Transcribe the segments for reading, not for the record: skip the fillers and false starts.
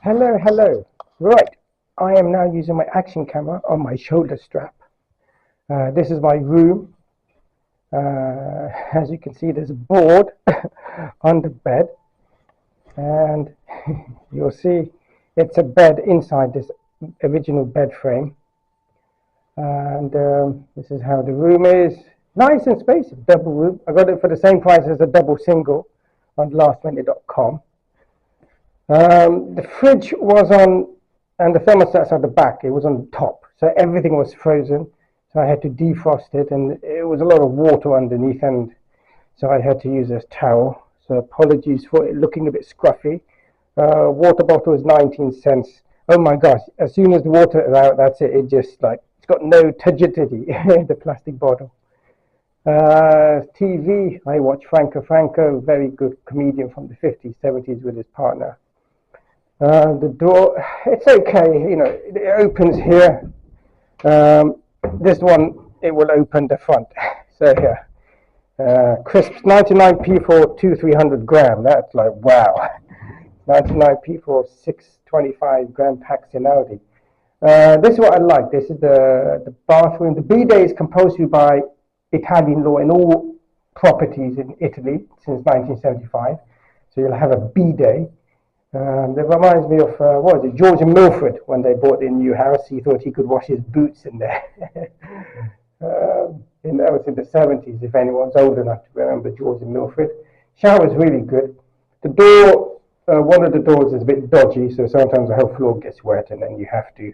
Hello, hello. Right, I am now using my action camera on my shoulder strap. This is my room. As you can see, there's a board on the bed, and you'll see it's a bed inside this original bed frame. And this is how the room is. Nice and spacious, double room. I got it for the same price as a double single on lastminute.com. The fridge was on, and the thermostat's at the back. It was on the top, so everything was frozen. So I had to defrost it, and it was a lot of water underneath, and so I had to use a towel. So apologies for it looking a bit scruffy. Water bottle is 19 cents. Oh my gosh! As soon as the water is out, that's it. It just it's got no turgidity. The plastic bottle. TV. I watch Franco, very good comedian from the 50s, 70s with his partner. The door, it's okay, it opens here. This one, it will open the front. So here, crisps 99p for 300 gram. That's like, wow. 99p for 625 gram packs in Aldi. This is what I like. This is the bathroom. The bidet is compulsory by Italian law in all properties in Italy since 1975. So you'll have a bidet. It reminds me of, what is it, George and Milford, when they bought their new house. He thought he could wash his boots in there. That was in the 70s, if anyone's old enough to remember George and Milford. Shower's really good. The door, one of the doors is a bit dodgy, so sometimes the whole floor gets wet and then you have to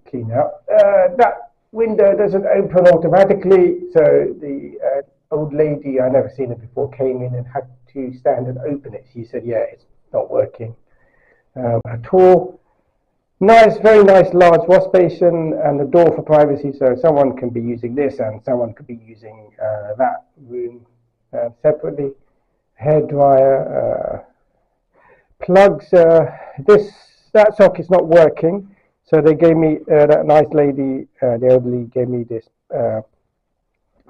clean it up. That window doesn't open automatically, so the old lady, I never seen it before, came in and had to stand and open it. She said, yeah, it's not working at all. Nice, very nice large wash basin and a door for privacy, so someone can be using this and someone could be using that room separately. Hairdryer, plugs. That socket's not working, so they gave me, that nice lady, the elderly, gave me this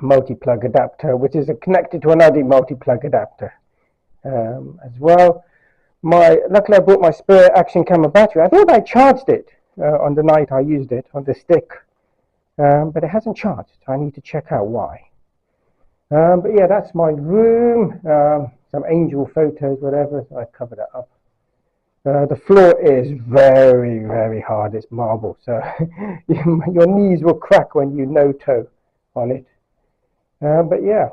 multi-plug adapter, which is connected to another multi-plug adapter as well. Luckily I brought my spare action camera battery. I thought I charged it on the night I used it on the stick, but it hasn't charged. I need to check out why. But yeah, that's my room. Some angel photos, whatever, so I covered that up. The floor is very, very hard. It's marble, so your knees will crack when you no-toe on it. But yeah,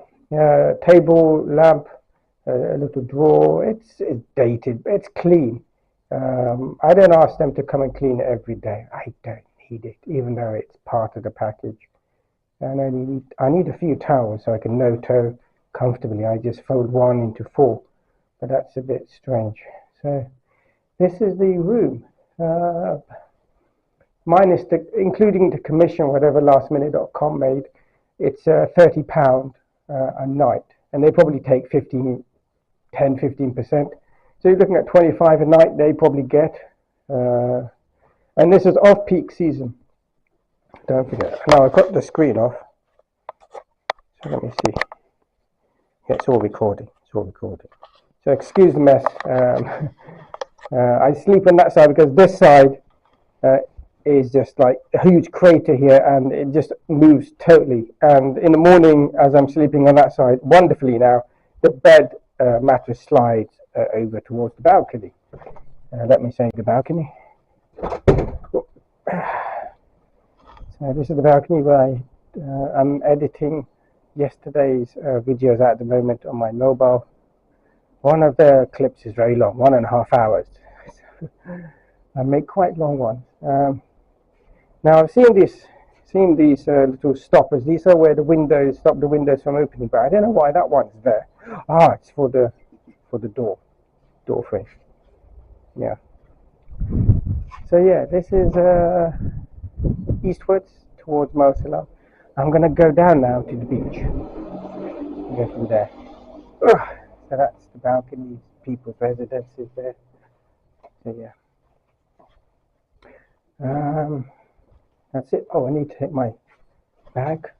table, lamp, a little drawer. It's dated, but it's clean. I don't ask them to come and clean it every day. I don't need it, even though it's part of the package. And I need a few towels so I can no-toe comfortably. I just fold one into four, but that's a bit strange. So this is the room. Minus including the commission, whatever lastminute.com made, it's £30 a night, and they probably take 15%. So you're looking at 25 a night they probably get. And this is off-peak season. Don't forget. Now I've got the screen off. So let me see. Yeah, it's all recording. It's all recording. So excuse the mess. I sleep on that side because this side is just like a huge crater here, and it just moves totally. And in the morning, as I'm sleeping on that side, wonderfully now, the bed mattress slides over towards the balcony. Let me say the balcony. So this is the balcony where I'm editing yesterday's videos at the moment on my mobile. One of the clips is very long, 1.5 hours. I make quite long ones. Now I've seen these little stoppers. These are where the windows stop the windows from opening, but I don't know why that one's there. Ah, it's for the door frame. Yeah. So yeah, this is eastwards towards Mosela. I'm gonna go down now to the beach. Go from there. So that's the balcony, people's residences there. So yeah. That's it. Oh, I need to take my bag.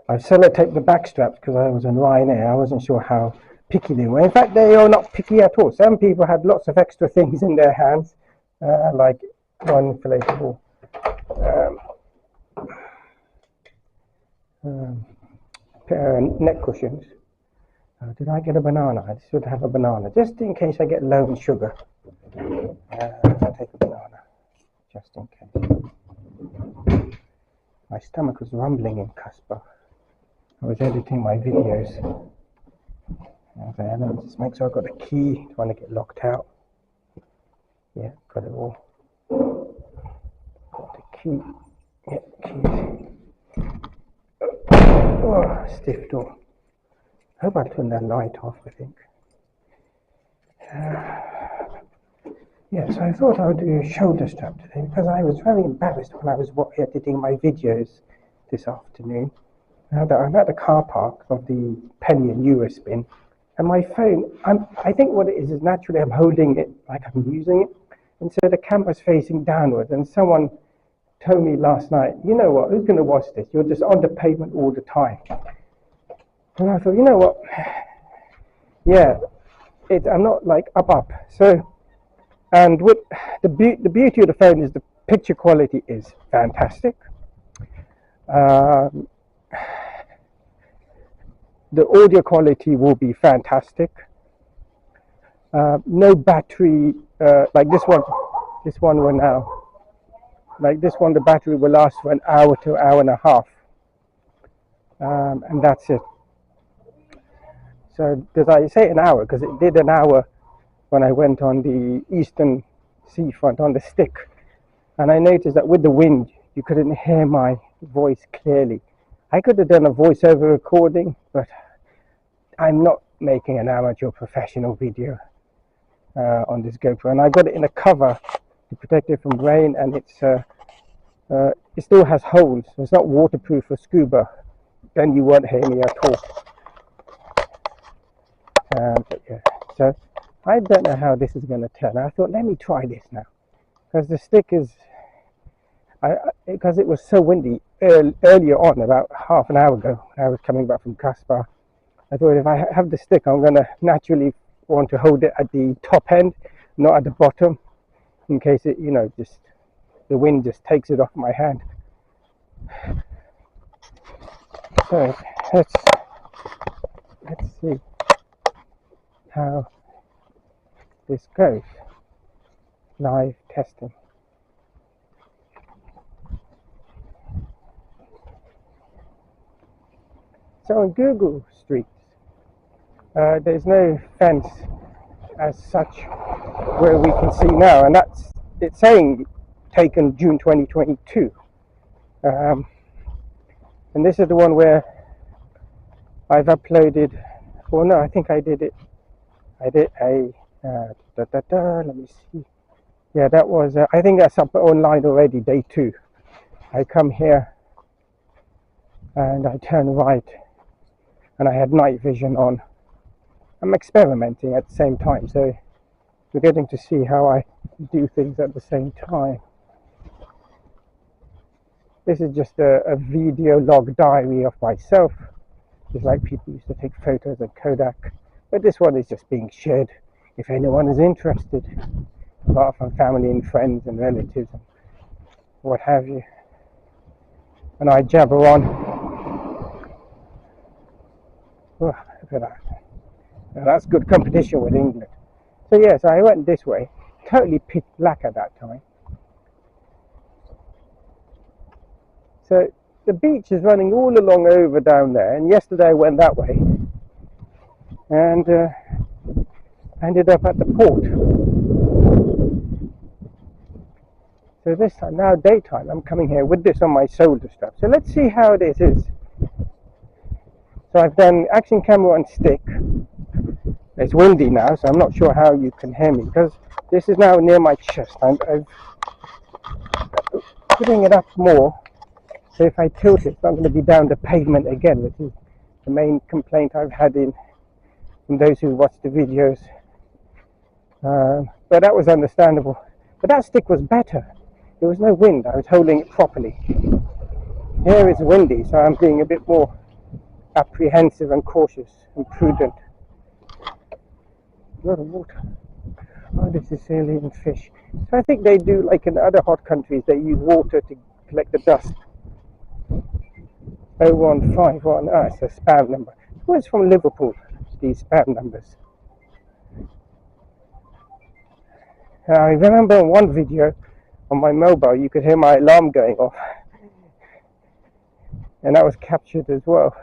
I've sellotaped the back straps because I was on Ryanair. I wasn't sure how picky they were. In fact, they are not picky at all. Some people had lots of extra things in their hands. like non-inflatable neck cushions. Did I get a banana? I should have a banana, just in case I get low in sugar. I'll take a banana, just in case. My stomach was rumbling in Casper. I was editing my videos. And just make sure I've got the key. Don't want to get locked out. Yeah, got it all. Got the key. Yeah, keys. Oh, stiff door. I hope I turned that light off, I think. Yeah, so I thought I would do a shoulder strap today because I was very embarrassed when I was editing my videos this afternoon. I'm at the car park of the Penny and Euro spin, and my phone, I think what it is naturally I'm holding it like I'm using it, and so the camera's facing downwards, and someone told me last night, you know what, who's going to watch this? You're just on the pavement all the time. And I thought, you know what, yeah, I'm not like up. So, and with the beauty of the phone is the picture quality is fantastic. The audio quality will be fantastic. No battery, like this one will now, like this one, the battery will last for an hour to an hour and a half. And that's it. So, does I say an hour? Because it did an hour when I went on the eastern seafront on the stick. And I noticed that with the wind, you couldn't hear my voice clearly. I could have done a voiceover recording, but I'm not making an amateur professional video on this GoPro. And I got it in a cover to protect it from rain, and it still has holes. So it's not waterproof for scuba. Then you won't hear me at all. But yeah, so I don't know how this is going to turn. I thought, let me try this now, because the stick is, because it was so windy earlier on, about half an hour ago, when I was coming back from Caspar. I thought if I have the stick, I'm going to naturally want to hold it at the top end, not at the bottom, in case it, just the wind just takes it off my hand. So let's see how this goes. Live testing. So on Google Streets, there's no fence as such where we can see now, and it's saying taken June 2022. And this is the one where I've uploaded. Well, no, I think I did it. I did a. Let me see. Yeah, that was. I think that's up online already. Day 2. I come here and I turn right, and I had night vision on. I'm experimenting at the same time, so you're getting to see how I do things at the same time. This is just a video log diary of myself. Just like people used to take photos of Kodak, but this one is just being shared if anyone is interested, apart from family and friends and relatives and what have you. And I jabber on. Oh, look at that. Now that's good competition with England. So yes, I went this way, totally pitch black at that time. So the beach is running all along over down there, and yesterday I went that way and ended up at the port. So this time, now daytime, I'm coming here with this on my shoulder strap. So let's see how this is. So I've done action camera on stick. It's windy now, so I'm not sure how you can hear me, because this is now near my chest. I'm putting it up more. So if I tilt it, it's not going to be down the pavement again, which is the main complaint I've had from those who watch the videos. But that was understandable. But that stick was better. There was no wind. I was holding it properly. Here it's windy, so I'm being a bit more apprehensive and cautious and prudent. A lot of water. Oh, the Sicilian fish. So I think they do, like in other hot countries, they use water to collect the dust. 0151, it's a spam number. Oh, it's from Liverpool, these spam numbers. I remember in one video on my mobile, you could hear my alarm going off. And that was captured as well.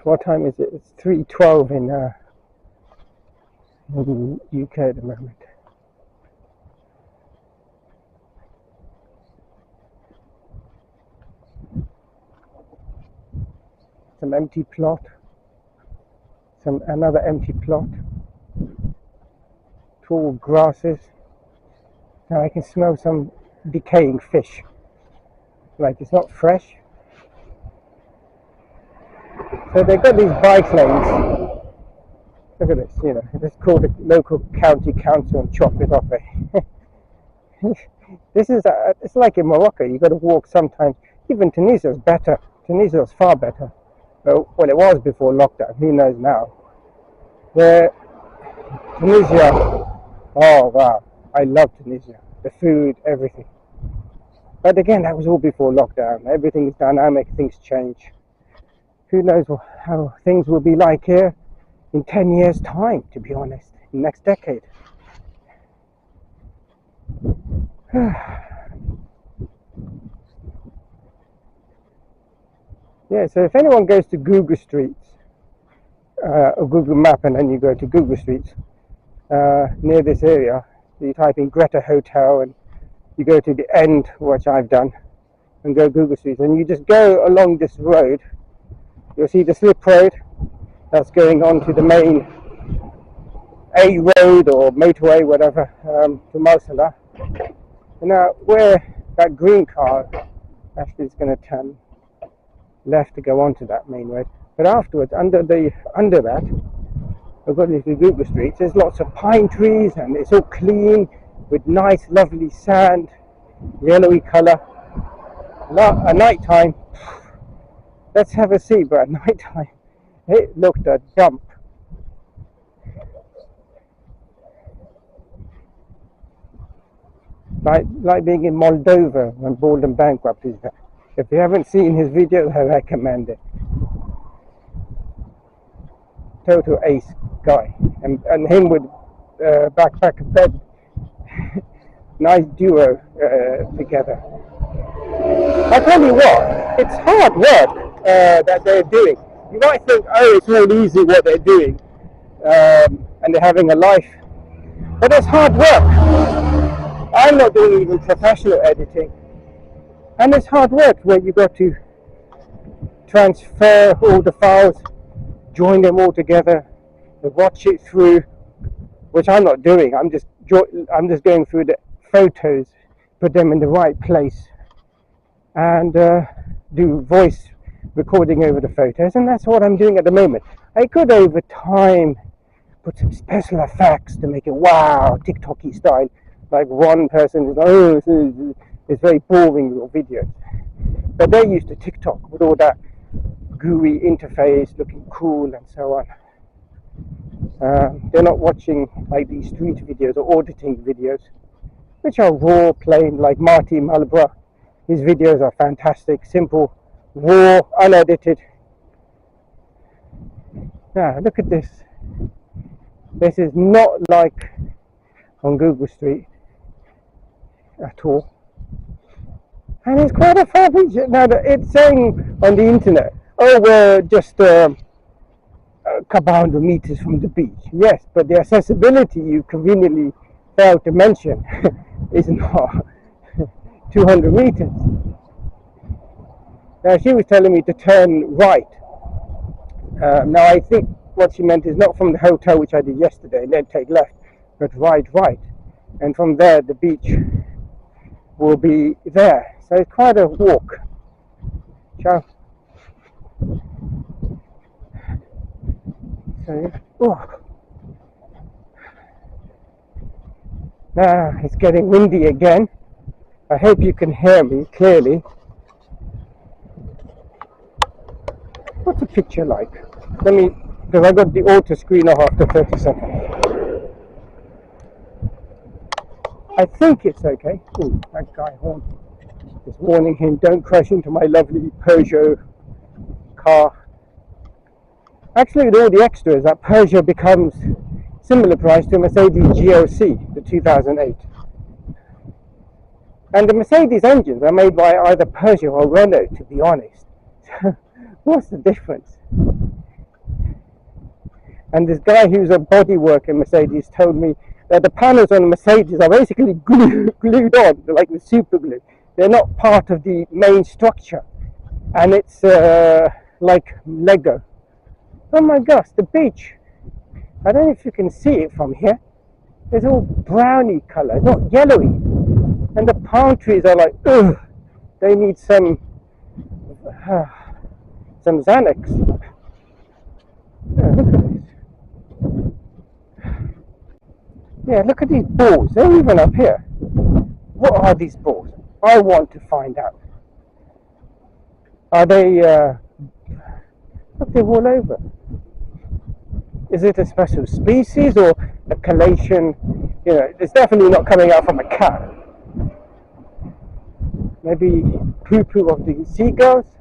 What time is it? It's 3:12 in UK at the moment. Some empty plot. Another empty plot. Tall grasses. Now I can smell some decaying fish. Like it's not fresh. So they've got these bike lanes. Look at this, you know, just call the local county council and chop it off. This is, it's like in Morocco, you've got to walk sometimes. Even Tunisia's better. Tunisia's far better. Well, it was before lockdown, who knows now. Tunisia, oh wow, I love Tunisia. The food, everything. But again, that was all before lockdown. Everything is dynamic, things change. Who knows how things will be like here in 10 years' time, to be honest, next decade. Yeah, so if anyone goes to Google Streets, or Google Map, and then you go to Google Streets, near this area, you type in Greta Hotel, and you go to the end, which I've done, and go Google Streets, and you just go along this road, you'll see the slip road, that's going on to the main A road or motorway, whatever, to Mazara. And now where that green car actually is going to turn left to go onto that main road. But afterwards, under that, according to Google Streets, there's lots of pine trees and it's all clean with nice, lovely sand, yellowy colour. At night time, let's have a see, but at night time, it looked a dump. Like being in Moldova when Bald Bankrupt is there. If you haven't seen his videos, I recommend it. Total ace guy. And him with backpack bed. Nice duo together. I tell you what, it's hard work that they're doing. You might think, oh, it's all easy what they're doing, and they're having a life, but it's hard work. I'm not doing even professional editing, and it's hard work where you've got to transfer all the files, join them all together, watch it through, which I'm not doing. I'm just going through the photos, put them in the right place, and do voice recording over the photos, and that's what I'm doing at the moment. I could over time put some special effects to make it wow, TikTok-y style, like one person is, oh, it's very boring, your videos, but they're used to TikTok with all that gooey interface looking cool and so on. They're not watching like these street videos or auditing videos, which are raw, plain, like Marty Malbrough. His videos are fantastic, simple, raw, unedited. Now, look at this. This is not like on Google Street at all. And it's quite a far region. Now, it's saying on the internet, oh, we're just a couple hundred meters from the beach. Yes, but the accessibility you conveniently failed to mention is not 200 meters. Now, she was telling me to turn right. Now, I think what she meant is not from the hotel, which I did yesterday, and then take left, but right. And from there, the beach will be there. So it's quite a walk. Ciao. So, now it's getting windy again. I hope you can hear me clearly. What's the picture like? Let me because I got the auto screen off after 30 seconds. I think it's okay. Ooh, that guy horn is warning him, don't crash into my lovely Peugeot car. Actually, with all the extras, that Peugeot becomes similar price to a Mercedes GLC, the 2008. And the Mercedes engines are made by either Peugeot or Renault, to be honest. What's the difference? And this guy who's a bodyworker in Mercedes told me that the panels on the Mercedes are basically glued on, like with super glue. They're not part of the main structure. And it's like Lego. Oh my gosh, the beach. I don't know if you can see it from here. It's all browny colour, not yellowy. And the palm trees are like, ugh, they need some Xanax. Yeah, look at this. Yeah, look at these balls. They're even up here. What are these balls? I want to find out. Are they, look, they're all over. Is it a special species or a collation? You know, it's definitely not coming out from a cat. Maybe poo-poo of the seagulls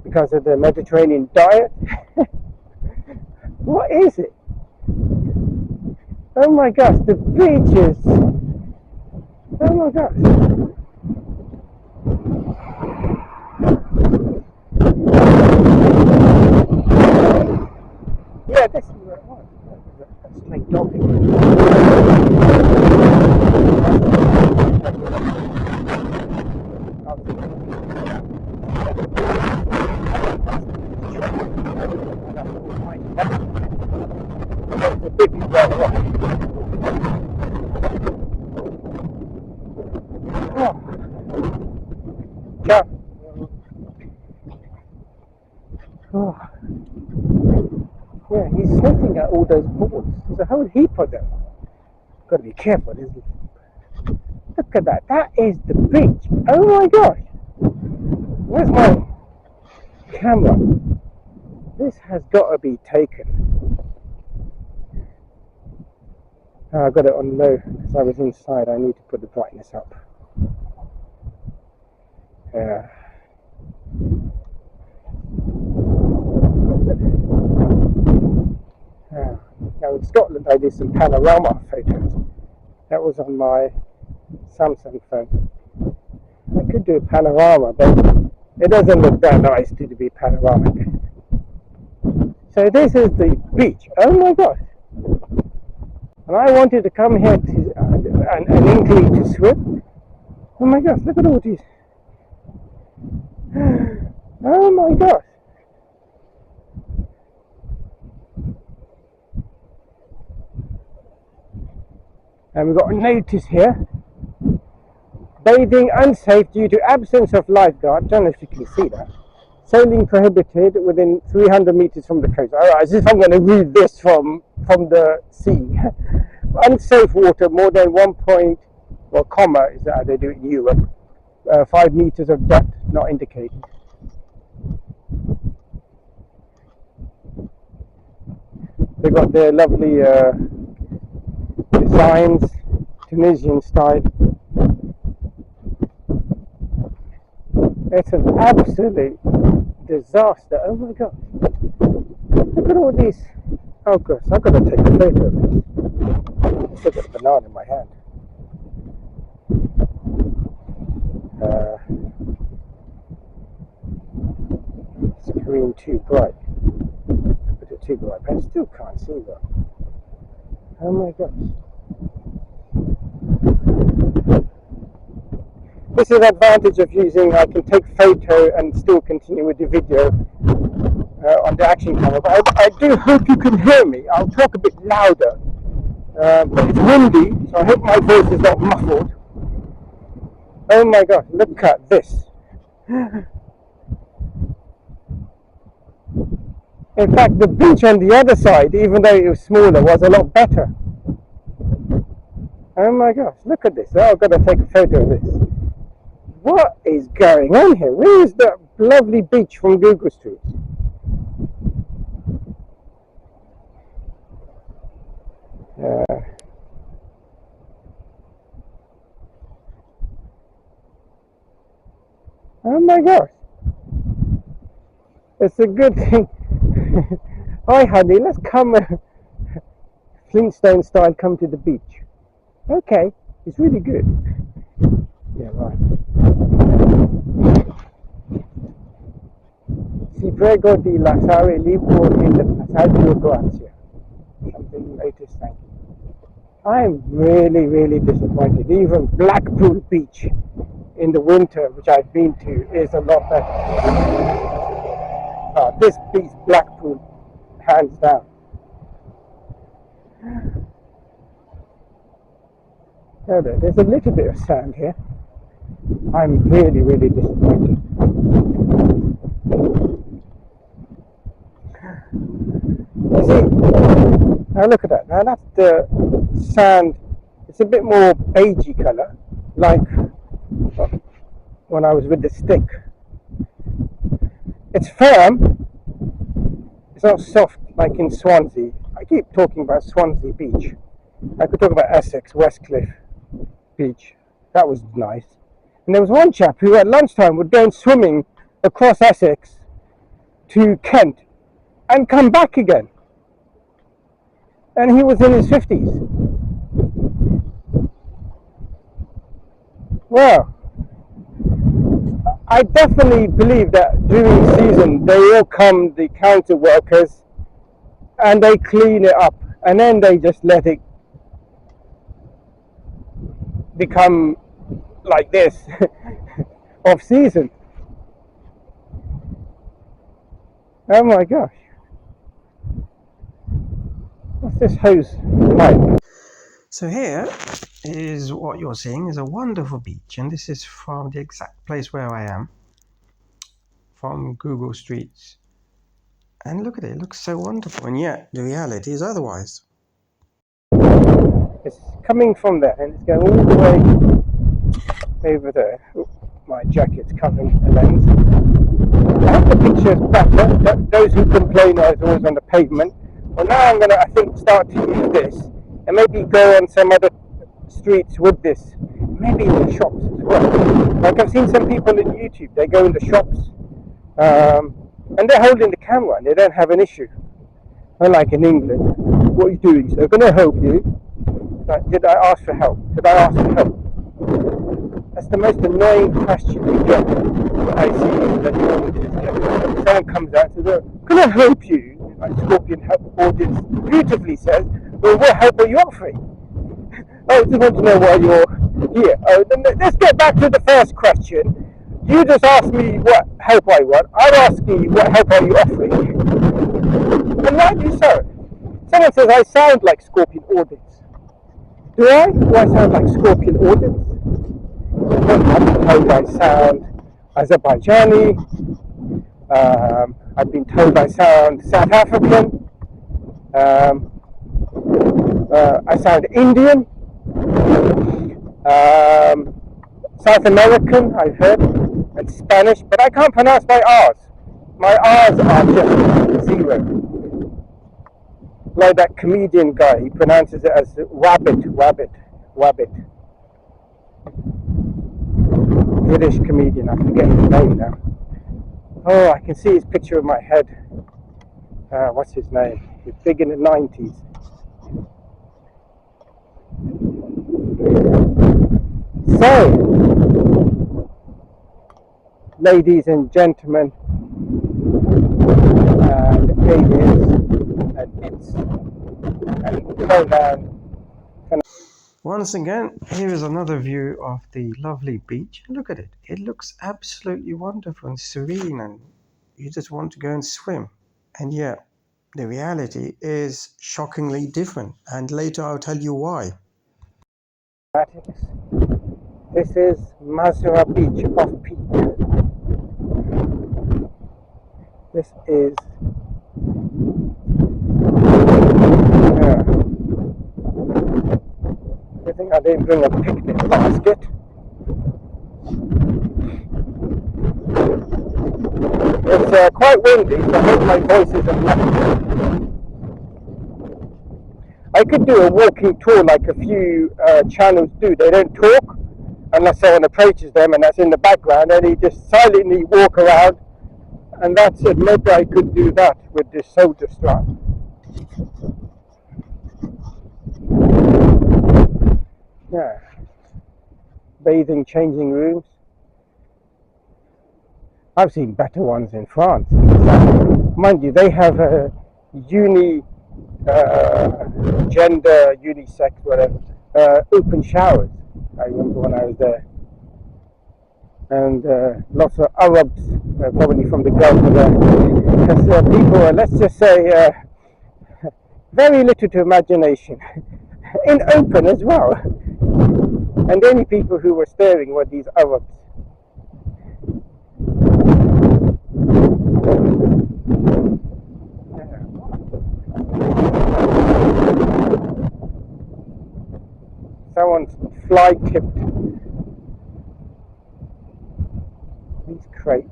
because of the Mediterranean diet. What is it? Oh my gosh, the beach is... Oh my gosh. Yeah, this is where it was. That's like dog. Yeah. Oh. Yeah, he's sniffing at all those balls. There's a whole heap of them. Got to be careful, isn't it? Look at that. That is the beach. Oh my gosh. Where's my camera? This has got to be taken. Oh, I got it on low because I was inside. I need to put the brightness up. Yeah. Now in Scotland I did some panorama photos. That was on my Samsung phone. I could do a panorama, but it doesn't look that nice to be panoramic. So this is the beach. Oh my gosh. And I wanted to come here to an inkling to swim. Oh my gosh, look at all these. Oh my gosh. And we've got a notice here. Bathing unsafe due to absence of lifeguard. I don't know if you can see that. Sailing prohibited within 300 meters from the coast. Alright, as if I'm going to read this from the sea. Unsafe water more than 1 point, well, comma is how they do it in Europe. 5 meters of depth not indicated. They got their lovely designs, Tunisian style. It's an absolute disaster. Oh my god. Look at all these. Oh gosh, I've got to take a photo of this. I still got a banana in my hand. Screen too bright. Put it too bright, but I still can't see that. Oh my gosh. This is the advantage of using, I can take photo and still continue with the video on the action camera. But I do hope you can hear me. I'll talk a bit louder. But it's windy, so I hope my voice is not muffled. Oh my gosh, look at this. In fact, the beach on the other side, even though it was smaller, was a lot better. Oh my gosh, look at this. Oh, I've got to take a photo of this. What is going on here? Where is that lovely beach from Google Street? Oh my gosh, it's a good thing. Hi honey, let's come Flintstone style, come to the beach. Okay, it's really good. Yeah, right. Si prego di lasciare libro il passaggio, grazie. Something latest, thank you. I'm really, really disappointed. Even Blackpool Beach in the winter, which I've been to, is a lot better. This beats Blackpool, hands down. There's a little bit of sand here. I'm really, really disappointed. You see, now look at that. Now that's the sand. It's a bit more beigey colour, like when I was with the stick. It's firm. It's not soft like in Swansea. I keep talking about Swansea Beach. I could talk about Essex, Westcliff Beach. That was nice. And there was one chap who at lunchtime would go swimming across Essex to Kent and come back again. And he was in his 50s. Well, I definitely believe that during season they all come, the counter workers, and they clean it up, and then they just let it become like this off season. Oh my gosh, what's this hose pipe? So here is what you're seeing is a wonderful beach, and this is from the exact place where I am, from Google Streets. And look at it, it looks so wonderful, and yet the reality is otherwise. It's coming from there and it's going all the way over there. Ooh, my jacket's covering the lens. I hope the picture's better. Those who complain are always on the pavement. Well, now I'm going to, I think, start to use this and maybe go on some other streets with this. Maybe in the shops as well. Like I've seen some people on YouTube, they go in the shops and they're holding the camera and they don't have an issue. Unlike in England, what are you doing, sir? Can I help you? Like, did I ask for help? Did I ask for help? That's the most annoying question you get. I see that someone comes out and says, can I help you? Like Scorpion Audience beautifully says, well, what help are you offering? I just want to know why you're here. Then let's get back to the first question. You just asked me what help I want. I'm asking you what help are you offering? And rightly so. Someone says I sound like Scorpion Audience. Do I? Do I sound like Scorpion Audience? I've been told I sound Azerbaijani. I've been told I sound South African. I sound Indian. South American, I've heard, and Spanish, but I can't pronounce my R's. My R's are just zero. Like that comedian guy, he pronounces it as wabbit. British comedian, I forget his name now. Oh, I can see his picture in my head. What's his name? He was big in the 90s. So, ladies and gentlemen, and aliens, and it's, and pronoun. Once again, here is another view of the lovely beach. Look at it. It looks absolutely wonderful and serene, and you just want to go and swim. And yet, the reality is shockingly different, and later I'll tell you why. This is Mazara Beach off Peak. This is I think I didn't bring a picnic basket. It's quite windy, so I hope my voice isn't loud. I I could do a walking tour like a few channels do. They don't talk unless someone approaches them, and that's in the background, and they just silently walk around, and that's it. Maybe I could do that with this soldier strap. Yeah. Bathing, changing rooms. I've seen better ones in France. Mind you, they have a gender, unisex, whatever, open showers. I remember when I was there. And lots of Arabs, probably from the Gulf, were there. Because people are, let's just say, very little to imagination. In open as well. And the only people who were staring were these Arabs. Someone's fly tipped these crates.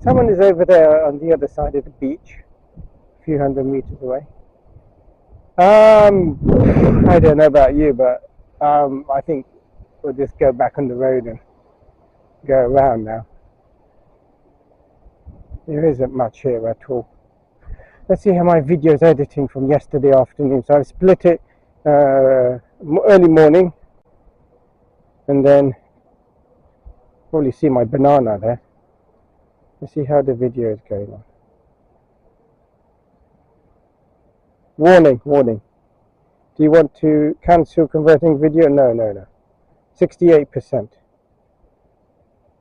Someone is over there on the other side of the beach, a few hundred meters away. I don't know about you, but I think we'll just go back on the road and go around now. There isn't much here at all. Let's see how my video is editing from yesterday afternoon. So I've split it early morning, and then probably see my banana there. Let's see how the video is going on. Warning, warning. Do you want to cancel converting video? No, no, no. 68%.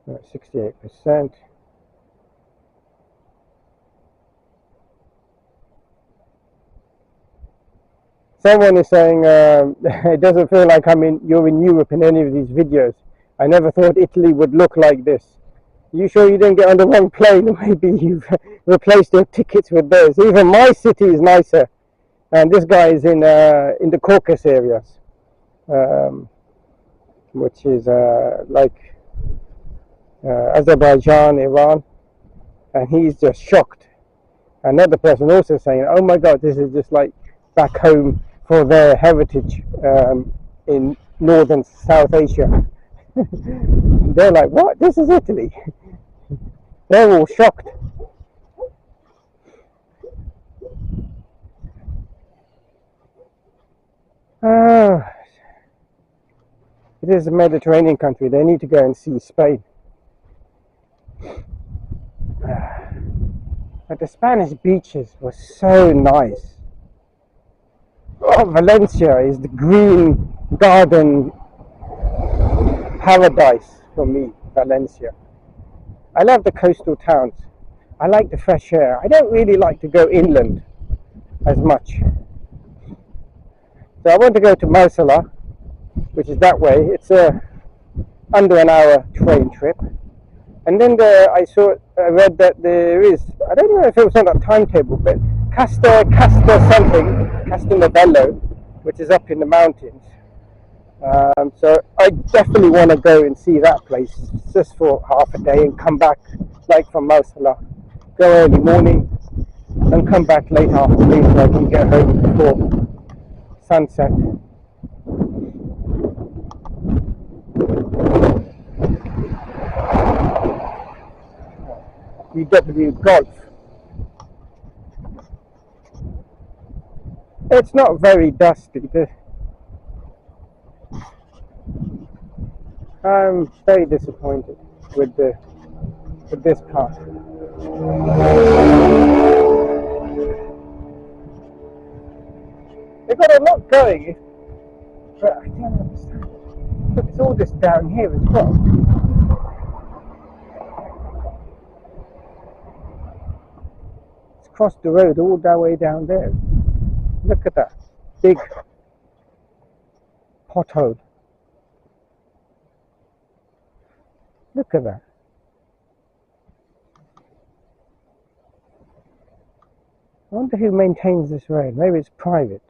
68%. Someone is saying it doesn't feel like you're in Europe in any of these videos. I never thought Italy would look like this. You sure you didn't get on the wrong plane? Maybe you've replaced your tickets with theirs. Even my city is nicer. And this guy is in the Caucasus areas, which is like Azerbaijan, Iran, and he's just shocked. Another person also saying, "Oh my God, this is just like back home for their heritage in northern South Asia." They're like, "What? This is Italy?" They're all shocked. It is a Mediterranean country. They need to go and see Spain. But the Spanish beaches were so nice. Oh, Valencia is the green garden paradise for me, Valencia. I love the coastal towns. I like the fresh air. I don't really like to go inland as much. So I want to go to Mazara, which is that way. It's under an hour train trip. And then I read that there is, I don't know if it was on that timetable, but Castel del Vallo, which is up in the mountains. So I definitely want to go and see that place just for half a day and come back, like from Mazara. Go early morning and come back late afternoon so I can get home before sunset. VW Golf. It's not very dusty. I'm very disappointed with this car. They've got a lot going, but I don't understand. Look, it's all this down here as well. It's crossed the road all the way down there. Look at that big pothole. Look at that. I wonder who maintains this road. Maybe it's private.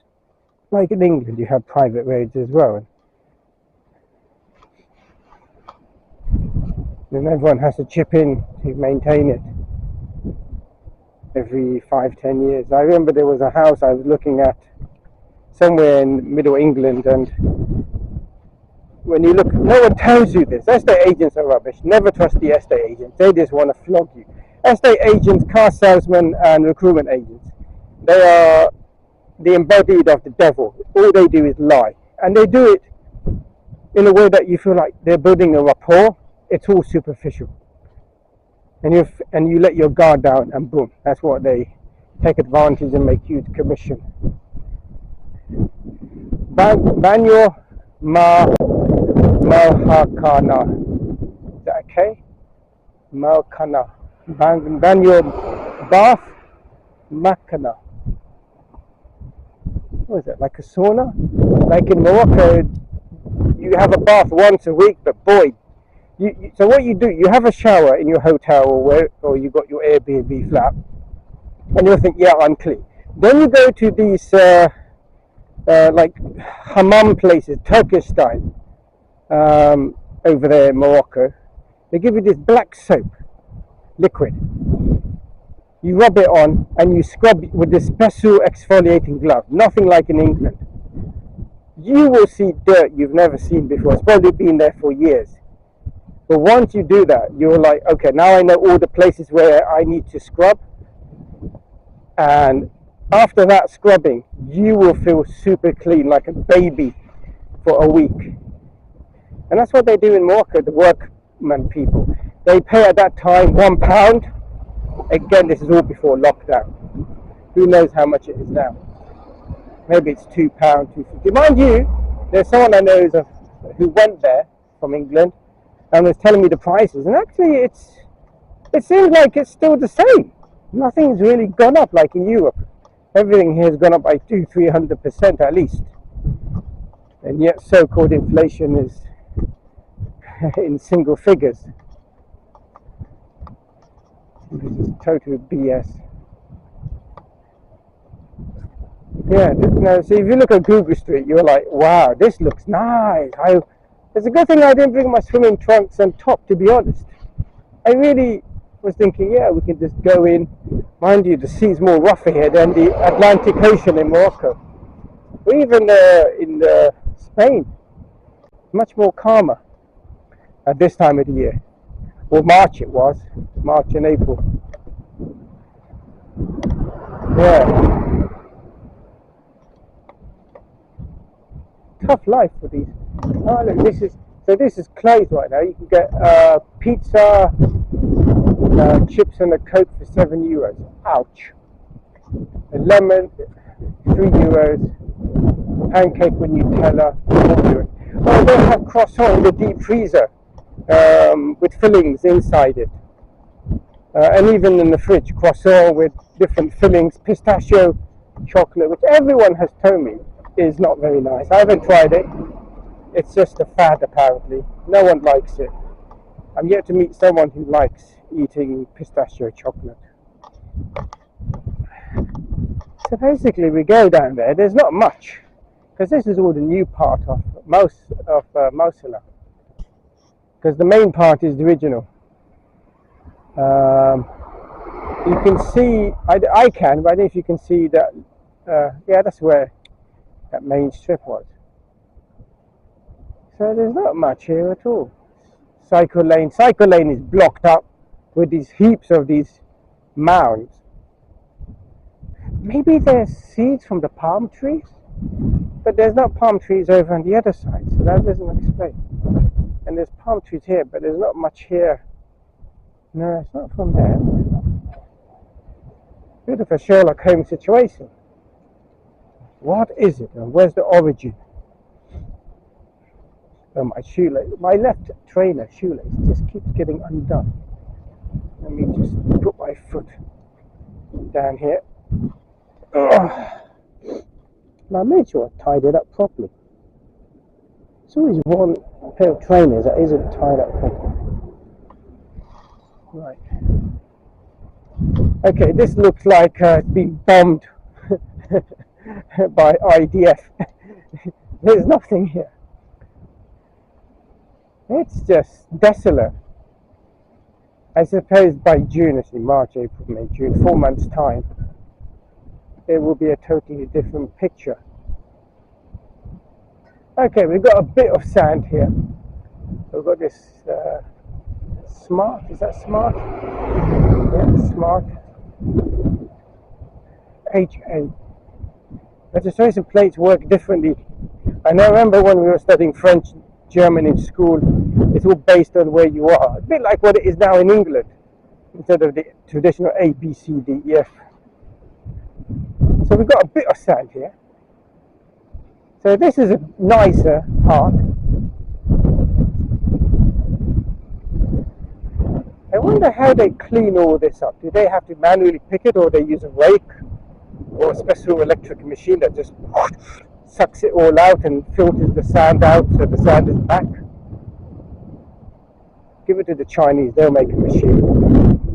Like in England, you have private roads as well. Then everyone has to chip in to maintain it every 5-10 years. I remember there was a house I was looking at somewhere in middle England, and when you look, no one tells you this. Estate agents are rubbish. Never trust the estate agents. They just want to flog you. Estate agents, car salesmen, and recruitment agents, they are the embodied of the devil. All they do is lie, and they do it in a way that you feel like they're building a rapport. It's all superficial, and you let your guard down, and boom, that's what they take advantage and make huge commission. Banyo Mahakana. Is that okay? Mahakana. Banyo Bath Makana. What is it? Like a sauna? Like in Morocco, you have a bath once a week, but boy, so what you do, you have a shower in your hotel or you got your Airbnb flat, and you'll think, yeah, I'm clean. Then you go to these like hammam places, Turkish style, over there in Morocco. They give you this black soap, liquid. You rub it on and you scrub with this special exfoliating glove, nothing like in England. You will see dirt you've never seen before. It's probably been there for years. But once you do that, you're like, okay, now I know all the places where I need to scrub. And after that scrubbing, you will feel super clean, like a baby, for a week. And that's what they do in Morocco, the workman people. They pay at that time £1. Again, this is all before lockdown. Who knows how much it is now? Maybe it's £2, £2.50. Mind you, there's someone I know who went there from England and was telling me the prices, and actually it seems like it's still the same. Nothing's really gone up like in Europe. Everything here has gone up by 200-300% at least, and yet so-called inflation is in single figures. This is total BS. Yeah, so if you look at Google Street, you're like, wow, this looks nice. It's a good thing I didn't bring my swimming trunks and top, to be honest. I really was thinking, yeah, we can just go in. Mind you, the sea's more rougher here than the Atlantic Ocean in Morocco. Or even in Spain, much more calmer at this time of the year. Or March it was, March and April. Yeah. Tough life for these. Oh look, this is closed right now. You can get pizza, chips and a Coke for €7. Ouch. A lemon, €3. Pancake with Nutella, €4. Oh, they have croissant in the deep freezer with fillings inside it. And even in the fridge, croissant with different fillings, pistachio, chocolate, which everyone has told me is not very nice. I haven't tried it. It's just a fad apparently. No one likes it. I'm yet to meet someone who likes eating pistachio chocolate. So basically we go down there. There's not much, because this is all the new part of Mosula. Because the main part is the original. You can see, I can, but I don't know if you can see that, yeah, that's where that main strip was. So there's not much here at all. Cycle lane is blocked up with these heaps of these mounds. Maybe there's seeds from the palm trees, but there's not palm trees over on the other side, so that doesn't explain. And there's palm trees here, but there's not much here. No, it's not from there. Bit of a Sherlock Holmes situation. What is it, and where's the origin? Oh, my shoelace, my left trainer shoelace just keeps getting undone. Let me just put my foot down here. Ugh. I made sure I tied it up properly. There's always one pair of trainers that isn't tied up properly. Right. Okay, this looks like it's been bombed by IDF. There's nothing here. It's just desolate. I suppose by June, it's in March, April, May, June, 4 months time, it will be a totally different picture. Okay, we've got a bit of sand here. We've got this smart, is that smart? Yeah, smart. HA. Registration plates work differently. And I remember when we were studying French, German in school, it's all based on where you are. A bit like what it is now in England, instead of the traditional A, B, C, D, E, F. So we've got a bit of sand here. So this is a nicer part. I wonder how they clean all this up. Do they have to manually pick it, or they use a rake or a special electric machine that just sucks it all out and filters the sand out so the sand is back? Give it to the Chinese, they'll make a machine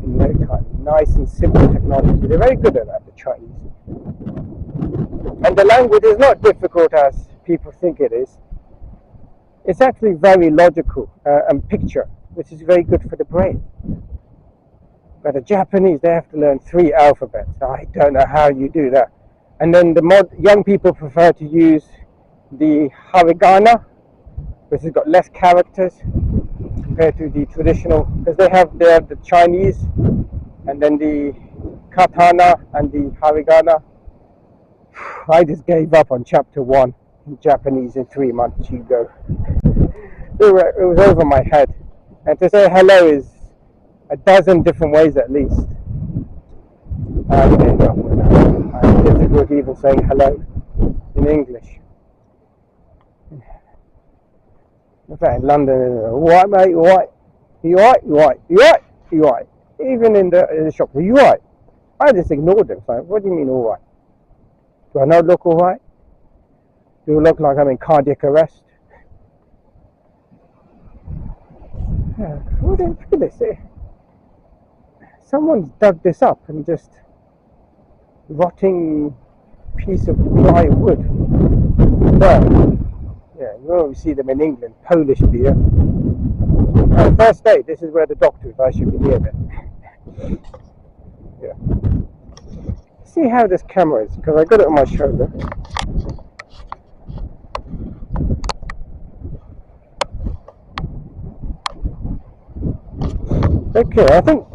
in no time. Nice and simple technology. They're very good at that, the Chinese. And the language is not difficult as people think it is. It's actually very logical and picture, which is very good for the brain. But the Japanese, they have to learn 3 alphabets. I don't know how you do that. And then the young people prefer to use the hiragana, which has got less characters compared to the traditional, because they have the Chinese and then the katana and the hiragana. I just gave up on chapter 1 in Japanese in 3 months. You go. It was over my head. And to say hello is a dozen different ways at least. I gave up on that. I have difficulty even saying hello in English. In fact, in London, alright mate, alright? You alright? You alright? You alright? You alright? Even in the shop, you alright? I just ignored them. So, what do you mean alright? Do I not look alright? Do I look like I'm in cardiac arrest? Look at this. Someone's dug this up and just rotting piece of dry wood. Well, yeah, you always see them in England, Polish beer. First aid, this is where the doctor is. I should be near them. Yeah. See how this camera is, because I got it on my shoulder. Okay, I think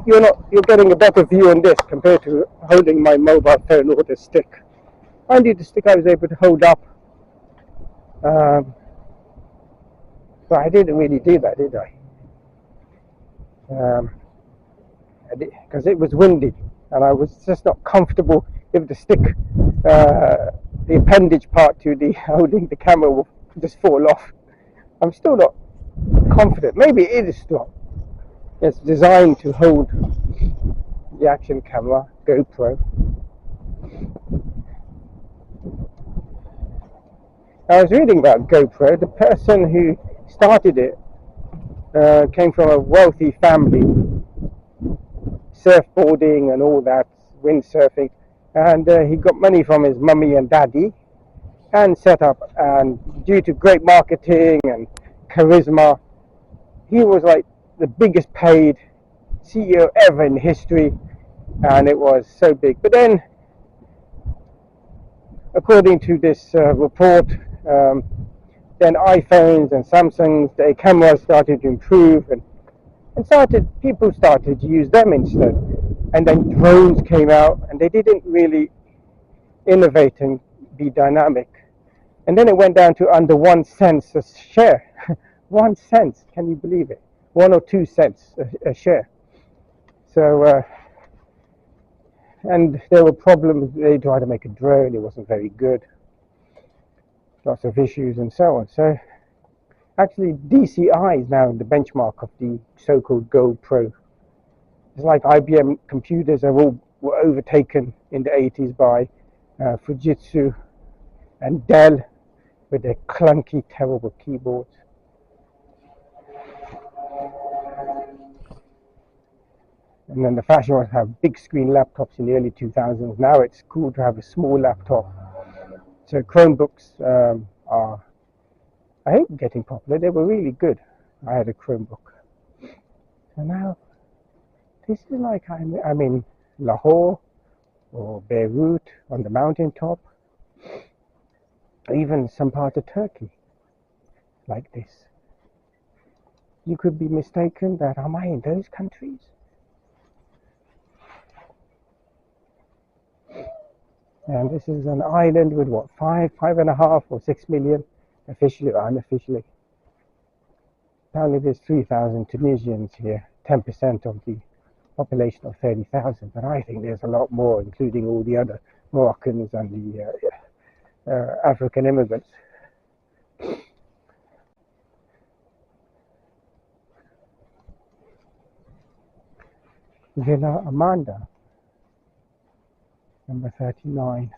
you're getting a better view on this compared to holding my mobile phone or the stick. I need the stick I was able to hold up. But I didn't really do that, did I? Because it was windy and I was just not comfortable if the stick, the appendage part to the holding the camera will just fall off. I'm still not confident. Maybe it is strong. It's designed to hold the action camera, GoPro. I was reading about GoPro. The person who started it came from a wealthy family, surfboarding and all that, windsurfing, and he got money from his mummy and daddy and set up, and due to great marketing and charisma, he was like the biggest paid CEO ever in history, and it was so big. But then, according to this report, then iPhones and Samsungs, their cameras started to improve, and people started to use them instead. And then drones came out, and they didn't really innovate and be dynamic. And then it went down to under 1 cent a share. 1 cent, can you believe it? 1 or 2 cents a share. So, and there were problems. They tried to make a drone, it wasn't very good. Lots of issues and so on. So, actually, DCI is now the benchmark of the so-called GoPro. It's like IBM computers were overtaken in the 80s by Fujitsu and Dell with their clunky, terrible keyboards. And then the fashion was to have big screen laptops in the early 2000s. Now it's cool to have a small laptop. So Chromebooks are, I hope, getting popular. They were really good. I had a Chromebook. So now, this is like I'm in Lahore or Beirut on the mountaintop. or even some part of Turkey, like this. You could be mistaken that, am I in those countries? And this is an island with what, 5.5 or 6 million, officially or unofficially. Apparently there's 3,000 Tunisians here, 10% of the population of 30,000, but I think there's a lot more, including all the other Moroccans and the African immigrants. Villa Amanda, number 39.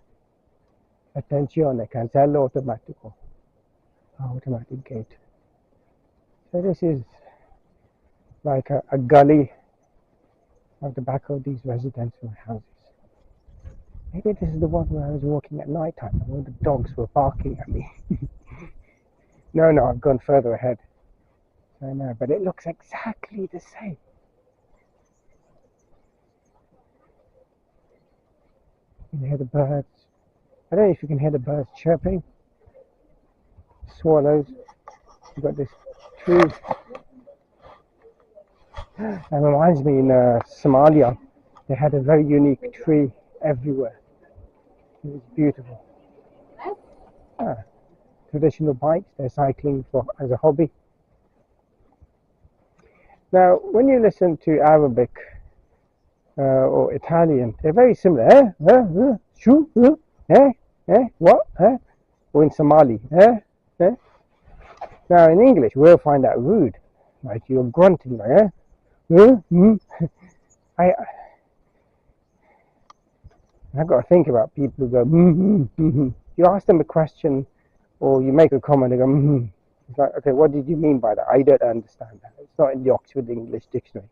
Attenzione, cancello automatico. Automatic gate. So this is like a gully at the back of these residential houses. Maybe this is the one where I was walking at night time and all the dogs were barking at me. No, I've gone further ahead. I know, but it looks exactly the same. You can hear the birds. I don't know if you can hear the birds chirping. Swallows. You've got this tree. That reminds me, in Somalia, they had a very unique tree everywhere. It was beautiful. Traditional bikes, they're cycling as a hobby. Now, when you listen to Arabic or Italian, they're very similar. Shoo, what? Or in Somali. Now, in English, we'll find that rude. Like you're grunting, like, I've got to think about people who go, You ask them a question or you make a comment, they go, It's like, okay, what did you mean by that? I don't understand that. It's not in the Oxford English Dictionary.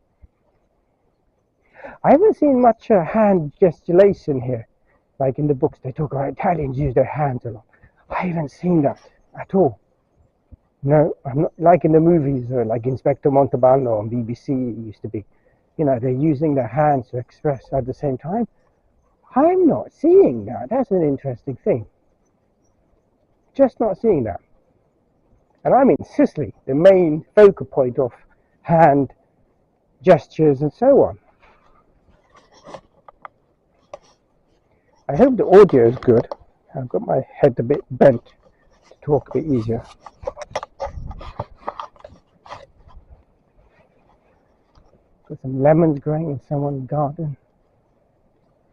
I haven't seen much hand gesticulation here. Like in the books, they talk about Italians use their hands a lot. I haven't seen that at all. No, I'm not like in the movies, like Inspector Montalbano on BBC. It used to be, they're using their hands to express at the same time. I'm not seeing that. That's an interesting thing. Just not seeing that. And I'm in Sicily, the main focal point of hand gestures and so on. I hope the audio is good. I've got my head a bit bent to talk a bit easier. Got some lemons growing in someone's garden.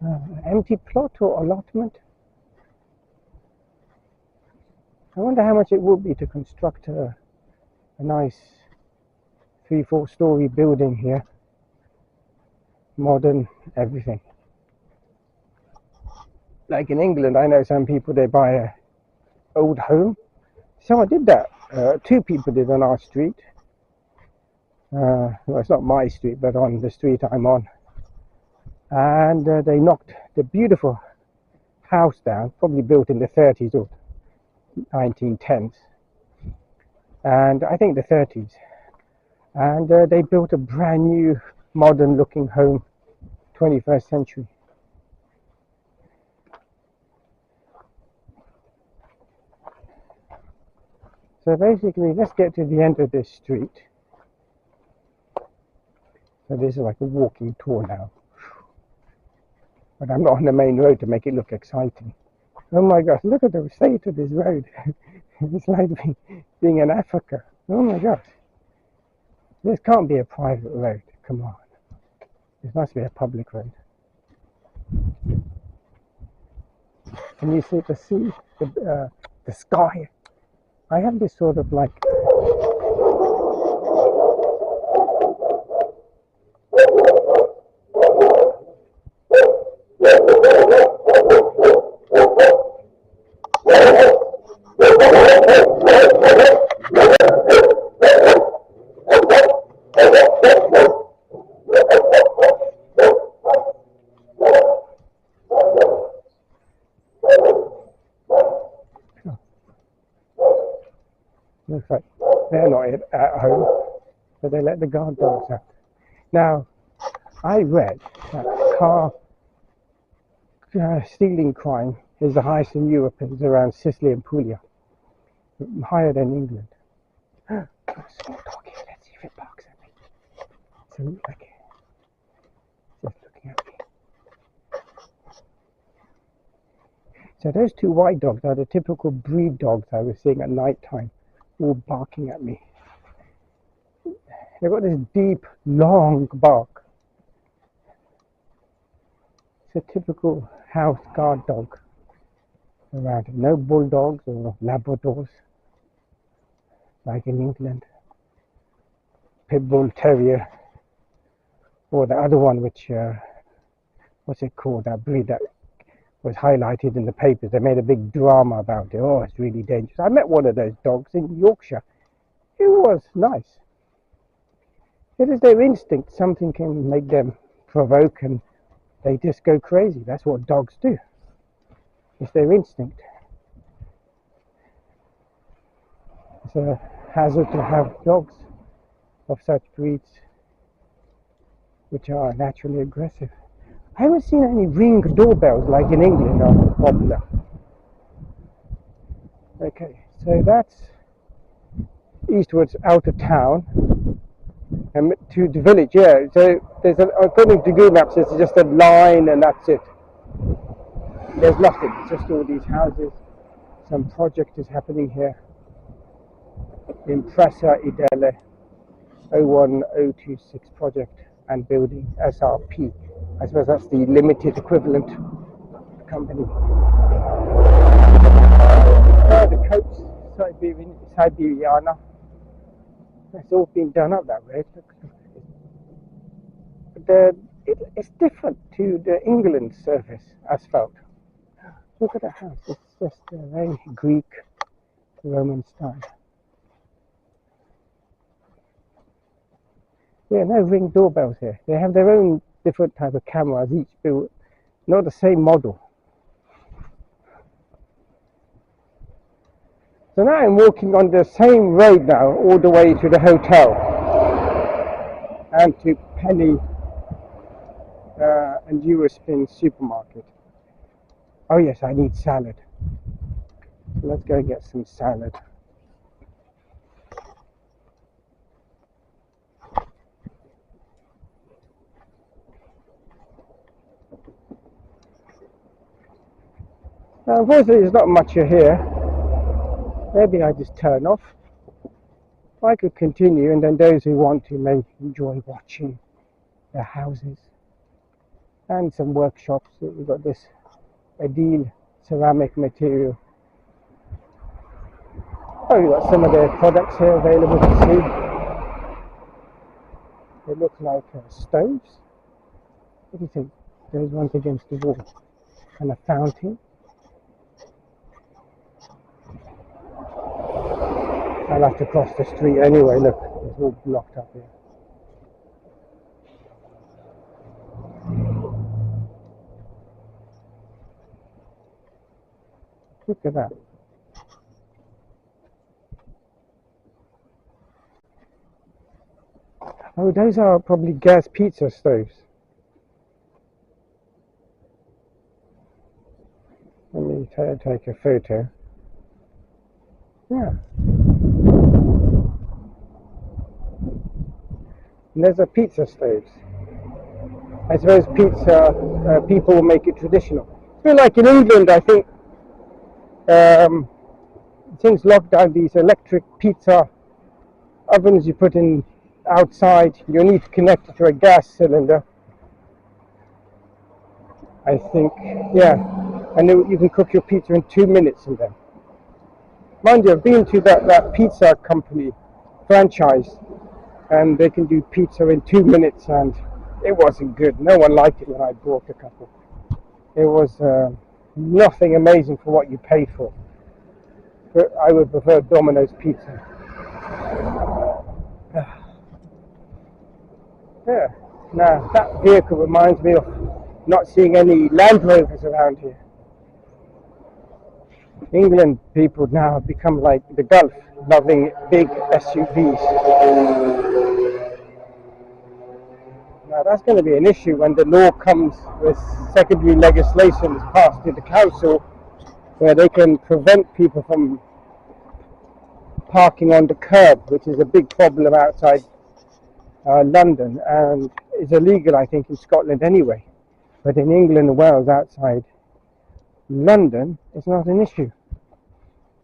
An empty plot or allotment. I wonder how much it would be to construct a nice 3-4 story building here. Modern, everything. Like in England, I know some people, they buy an old home. Someone did that. 2 people did on our street. Well, it's not my street, but on the street I'm on. And they knocked the beautiful house down, probably built in the 30s or 1910s. And I think the 30s. And they built a brand new, modern looking home, 21st century. So basically, let's get to the end of this street. So this is like a walking tour now. But I'm not on the main road to make it look exciting. Oh my gosh, look at the state of this road. It's like being in Africa. Oh my gosh. This can't be a private road. Come on. This must be a public road. Can you see the sea? The sky? I have this sort of like looks like they're not at home, so they let the guard dogs out. Now, I read that car stealing crime is the highest in Europe. It's around Sicily and Puglia, higher than England. Oh, small dog here. Let's see if it barks at me. So like, just looking at me. So those two white dogs are the typical breed dogs I was seeing at night time, all barking at me. They've got this deep, long bark. It's a typical house guard dog around. No bulldogs or Labradors like in England. Pit Bull Terrier, or the other one, which what's it called? That breed that was highlighted in the papers. They made a big drama about it. Oh, it's really dangerous. I met one of those dogs in Yorkshire. It was nice. It is their instinct. Something can make them provoke and they just go crazy. That's what dogs do. It's their instinct. It's a hazard to have dogs of such breeds which are naturally aggressive. I haven't seen any ring doorbells like in England are popular. Okay, so that's eastwards out of town and to the village. Yeah, so there's according to Google Maps, it's just a line and that's it. There's nothing. It's just all these houses. Some project is happening here. Impresa Idele 01026 project and building SRP. I suppose that's the limited equivalent company. The coast, Siberiana. It's all been done up that way. But it's different to the England surface asphalt. Look at the house. It's just a very Greek Roman style. Yeah, no ring doorbells here. They have their own different type of cameras, each built, not the same model. So now I'm walking on the same road now, all the way to the hotel and to Penny and Eurospin supermarket. Oh yes, I need salad. So let's go get some salad. Unfortunately, there's not much here. Maybe I just turn off. I could continue, and then those who want to may enjoy watching the houses and some workshops. We've got this Adil ceramic material. Oh, we've got some of their products here available to see. They look like stoves. What do you think? There's one against the wall and a fountain. I'll have to cross the street anyway. Look, it's all blocked up here. Look at that. Oh, those are probably gas pizza stoves. Let me take a photo. Yeah. And there's a pizza stoves. I suppose pizza people will make it traditional. It's a bit like in England, I think. Since lockdown, these electric pizza ovens you put in outside, you need to connect it to a gas cylinder. I think, yeah. And you can cook your pizza in 2 minutes in them. Mind you, I've been to that pizza company franchise, and they can do pizza in 2 minutes, and it wasn't good. No one liked it when I bought a couple. It was nothing amazing for what you paid for. But I would prefer Domino's pizza. Yeah. Now that vehicle reminds me of not seeing any Land Rovers around here. England people now have become like the Gulf, loving big SUVs. Now that's going to be an issue when the law comes with secondary legislation is passed in the council where they can prevent people from parking on the curb, which is a big problem outside London, and is illegal, I think, in Scotland anyway. But in England and Wales, outside London, it's not an issue,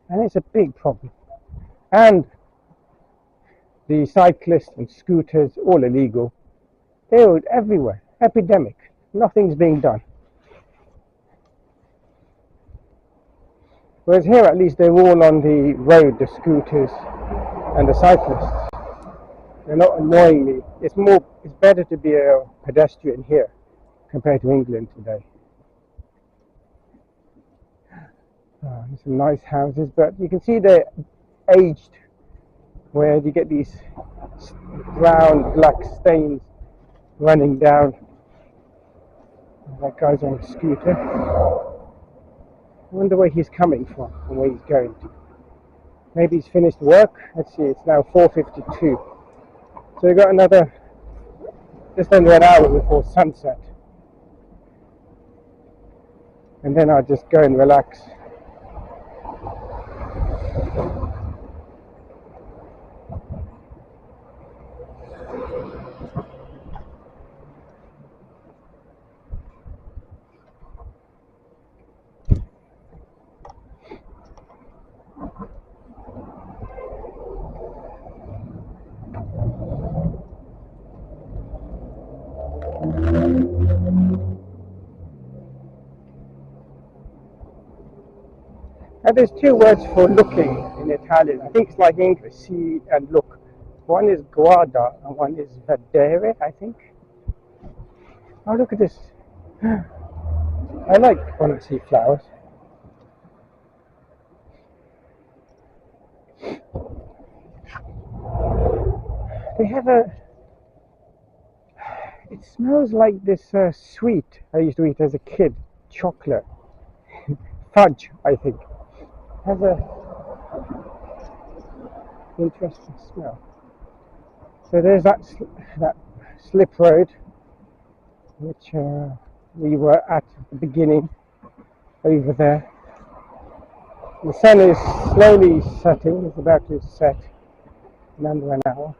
and it's a big problem. And the cyclists and scooters, all illegal. They're everywhere. Epidemic. Nothing's being done. Whereas here, at least, they're all on the road, the scooters and the cyclists. They're not annoying me. It's better to be a pedestrian here compared to England today. Some nice houses, but you can see they're aged, where you get these brown, black stains running down. That guy's on a scooter. I wonder where he's coming from and where he's going to. Maybe he's finished work. Let's see, it's now 4:52. So we've got another, just under an hour before sunset. And then I'll just go and relax. And there's two words for looking in Italian. I think it's like English, see and look. One is guarda and one is vedere, I think. Oh, look at this. I like when I see flowers. They have it smells like this sweet I used to eat as a kid, chocolate. Fudge, I think. Has a interesting smell. So there's that slip road, which we were at the beginning, over there. The sun is slowly setting. It's about to set in under an hour.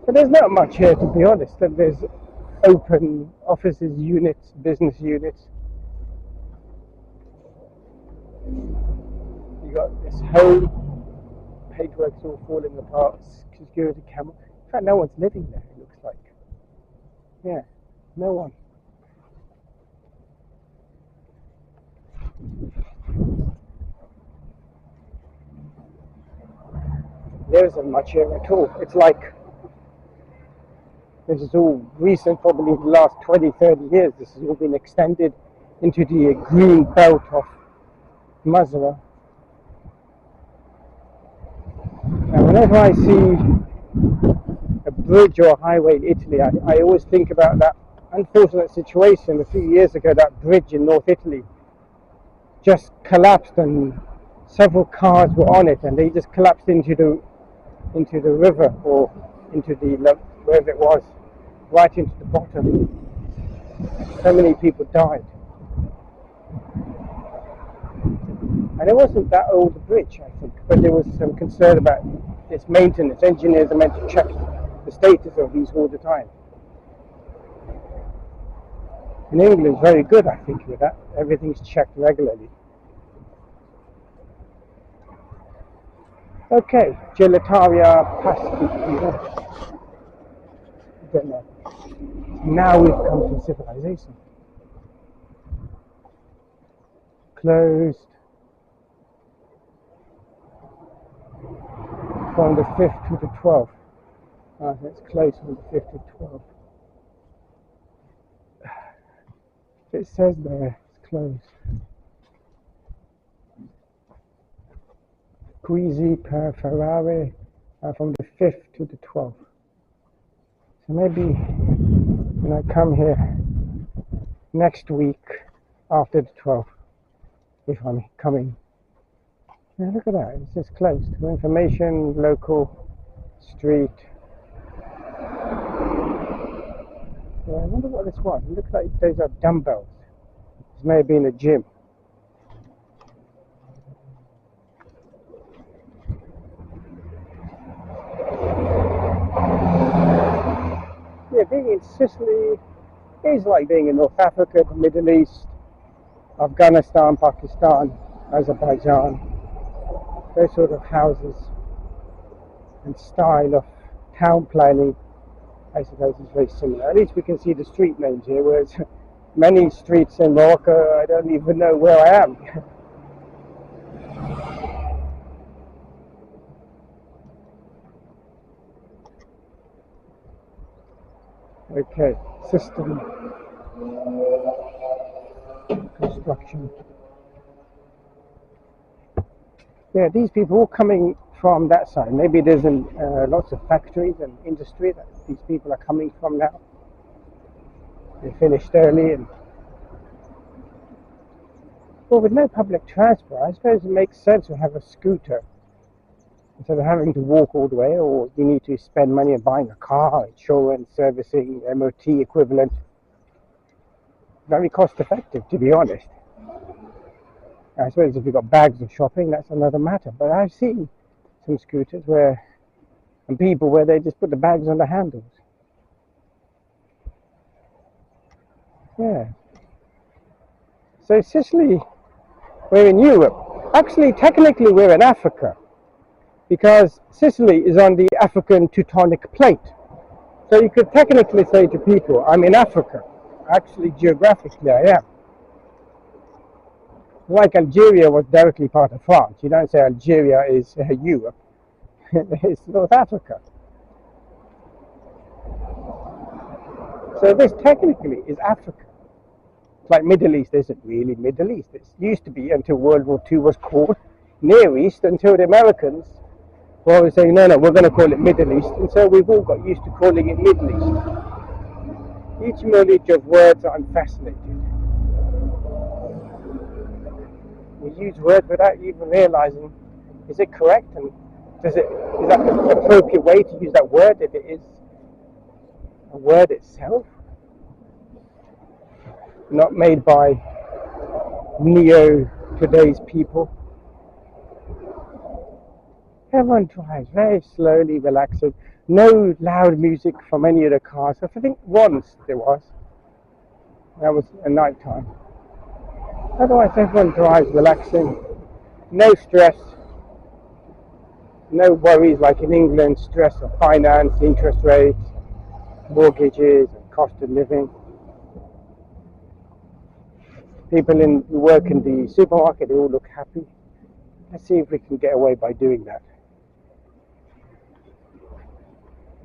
But there's not much here, to be honest. There's open offices, units, business units. You got this home, paintwork's all falling apart, security camera. In fact, no one's living there, it looks like. Yeah, no one. There isn't much here at all. It's like, this is all recent, probably in the last 20, 30 years. This has all been extended into the green belt of Mazara. Now, whenever I see a bridge or a highway in Italy, I always think about that unfortunate situation a few years ago. That bridge in North Italy just collapsed and several cars were on it, and they just collapsed into the river, or into the, wherever it was, right into the bottom. So many people died. And it wasn't that old a bridge, I think, but there was some concern about its maintenance. Engineers are meant to check the status of these all the time. And England's very good, I think, with that. Everything's checked regularly. Okay, gelataria pasti. I don't know. Now we've come to civilization. Closed from the 5th to the 12th. It's closed from the 5th to 12th. It says there it's closed. Squeezy per Ferrari from the 5th to the 12th. So maybe when I come here next week after the 12th, if I'm coming. Yeah, look at that, it's just closed. For information, local, street. Yeah, I wonder what this was. It looks like those are dumbbells. This may have been a gym. being in Sicily is like being in North Africa, the Middle East, Afghanistan, Pakistan, Azerbaijan. Those sort of houses and style of town planning, I suppose, is very similar. At least we can see the street names here, whereas many streets in Morocco, I don't even know where I am. Okay, system construction. Yeah, these people all coming from that side. Maybe there's lots of factories and industry that these people are coming from now. They finished early, and well, with no public transport, I suppose it makes sense to have a scooter instead of having to walk all the way, or you need to spend money on buying a car, insurance, servicing, MOT equivalent. Very cost effective, to be honest. I suppose if you've got bags of shopping, that's another matter. But I've seen some scooters and people where they just put the bags on the handles. Yeah. So Sicily, we're in Europe. Actually, technically, we're in Africa, because Sicily is on the African tectonic plate. So you could technically say to people, I'm in Africa. Actually, geographically, I am. Like Algeria was directly part of France. You don't say Algeria is Europe. It's North Africa. So this technically is Africa. It's like Middle East isn't really Middle East. It used to be until World War II was called Near East, until the Americans were always saying, no, we're going to call it Middle East. And so we've all got used to calling it Middle East. Each knowledge of words, I'm fascinated. We use words without even realizing, is it correct, and is that the appropriate way to use that word if it is a word itself, not made by today's people. Everyone drives very slowly, relaxing. No loud music from any of the cars. I think once there was. That was at night time. Otherwise, everyone drives relaxing. No stress. No worries like in England, stress of finance, interest rates, mortgages, and cost of living. People who work in the supermarket, they all look happy. Let's see if we can get away by doing that.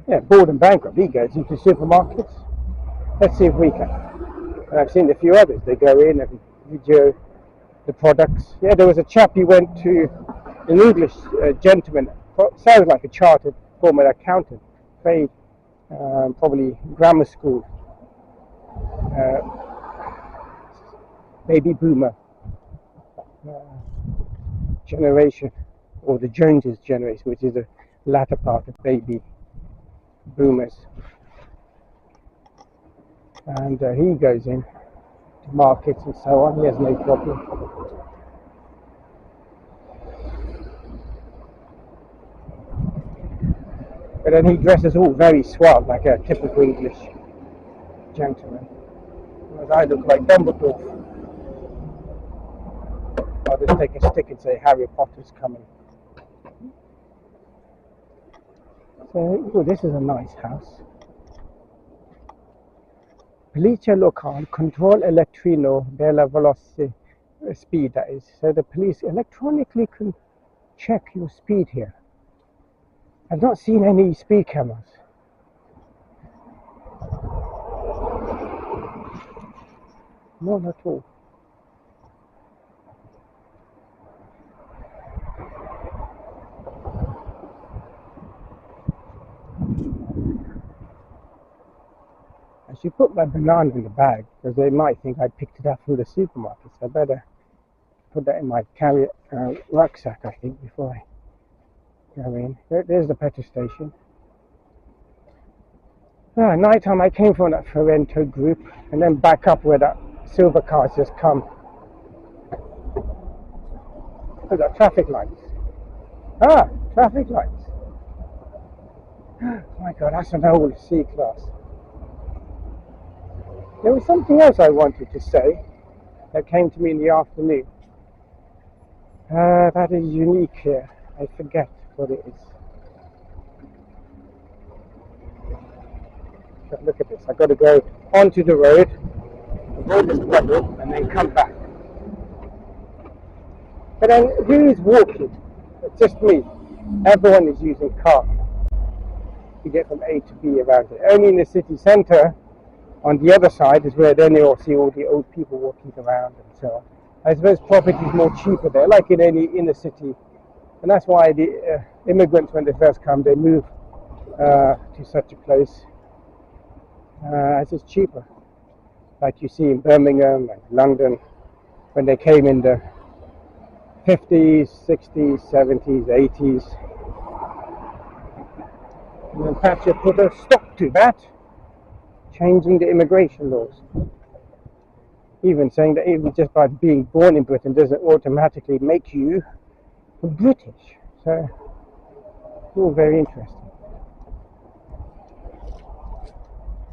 Yeah, bored and bankrupt. He goes into supermarkets. Let's see if we can. And I've seen a few others. They go in and video the products. Yeah, there was a chap who went to an English gentleman, sounds like a chartered former accountant, very probably grammar school, baby boomer generation, or the Joneses generation, which is the latter part of baby boomers. And he goes in to markets and so on. He has no problem. But then he dresses all very suave, like a typical English gentleman. Whereas I look like Dumbledore. I'll just take a stick and say Harry Potter's coming. So, this is a nice house. Policia locale control elettrino della velocity, speed, that is. So the police electronically can check your speed here. I've not seen any speed cameras. Not at all. I should put my banana in the bag, because they might think I picked it up from the supermarket. So I better put that in my rucksack, I think, before I go in. There's the petrol station. Night time I came from that Ferento group, and then back up where that silver car's just come. Look at traffic lights. Traffic lights. Oh my God, that's an old C-Class. There was something else I wanted to say that came to me in the afternoon. That is unique here. I forget what it is. But look at this. I've got to go onto the road, avoid this puddle, and then come back. But then who is walking? It's just me. Everyone is using car to get from A to B around here. Only in the city centre, on the other side, is where then you'll see all the old people walking around and so on. I suppose property is more cheaper there, like in any inner city. And that's why the immigrants, when they first come, they move to such a place as it's cheaper. Like you see in Birmingham and London, when they came in the 50s, 60s, 70s, 80s. And then Thatcher put a stop to that, changing the immigration laws. Even saying that even just by being born in Britain doesn't automatically make you British. So, it's all very interesting.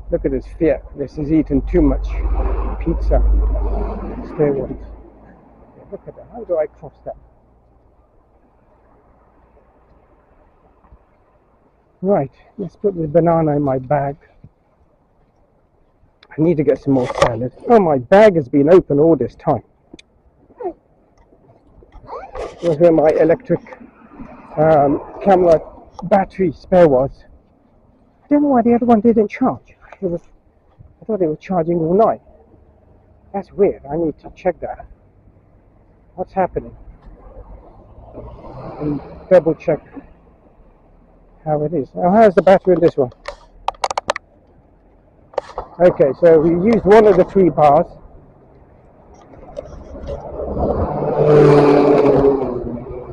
Look at this fear. This has eaten too much pizza. Steroids. Yeah, look at that. How do I cross that? Right, let's put this banana in my bag. I need to get some more salad. Oh, my bag has been open all this time. It was where my electric camera battery spare was. I don't know why the other one didn't charge. I thought it was charging all night. That's weird. I need to check that. What's happening? And double check how it is. Now, how's the battery in this one? Okay, so we used one of the 3 bars.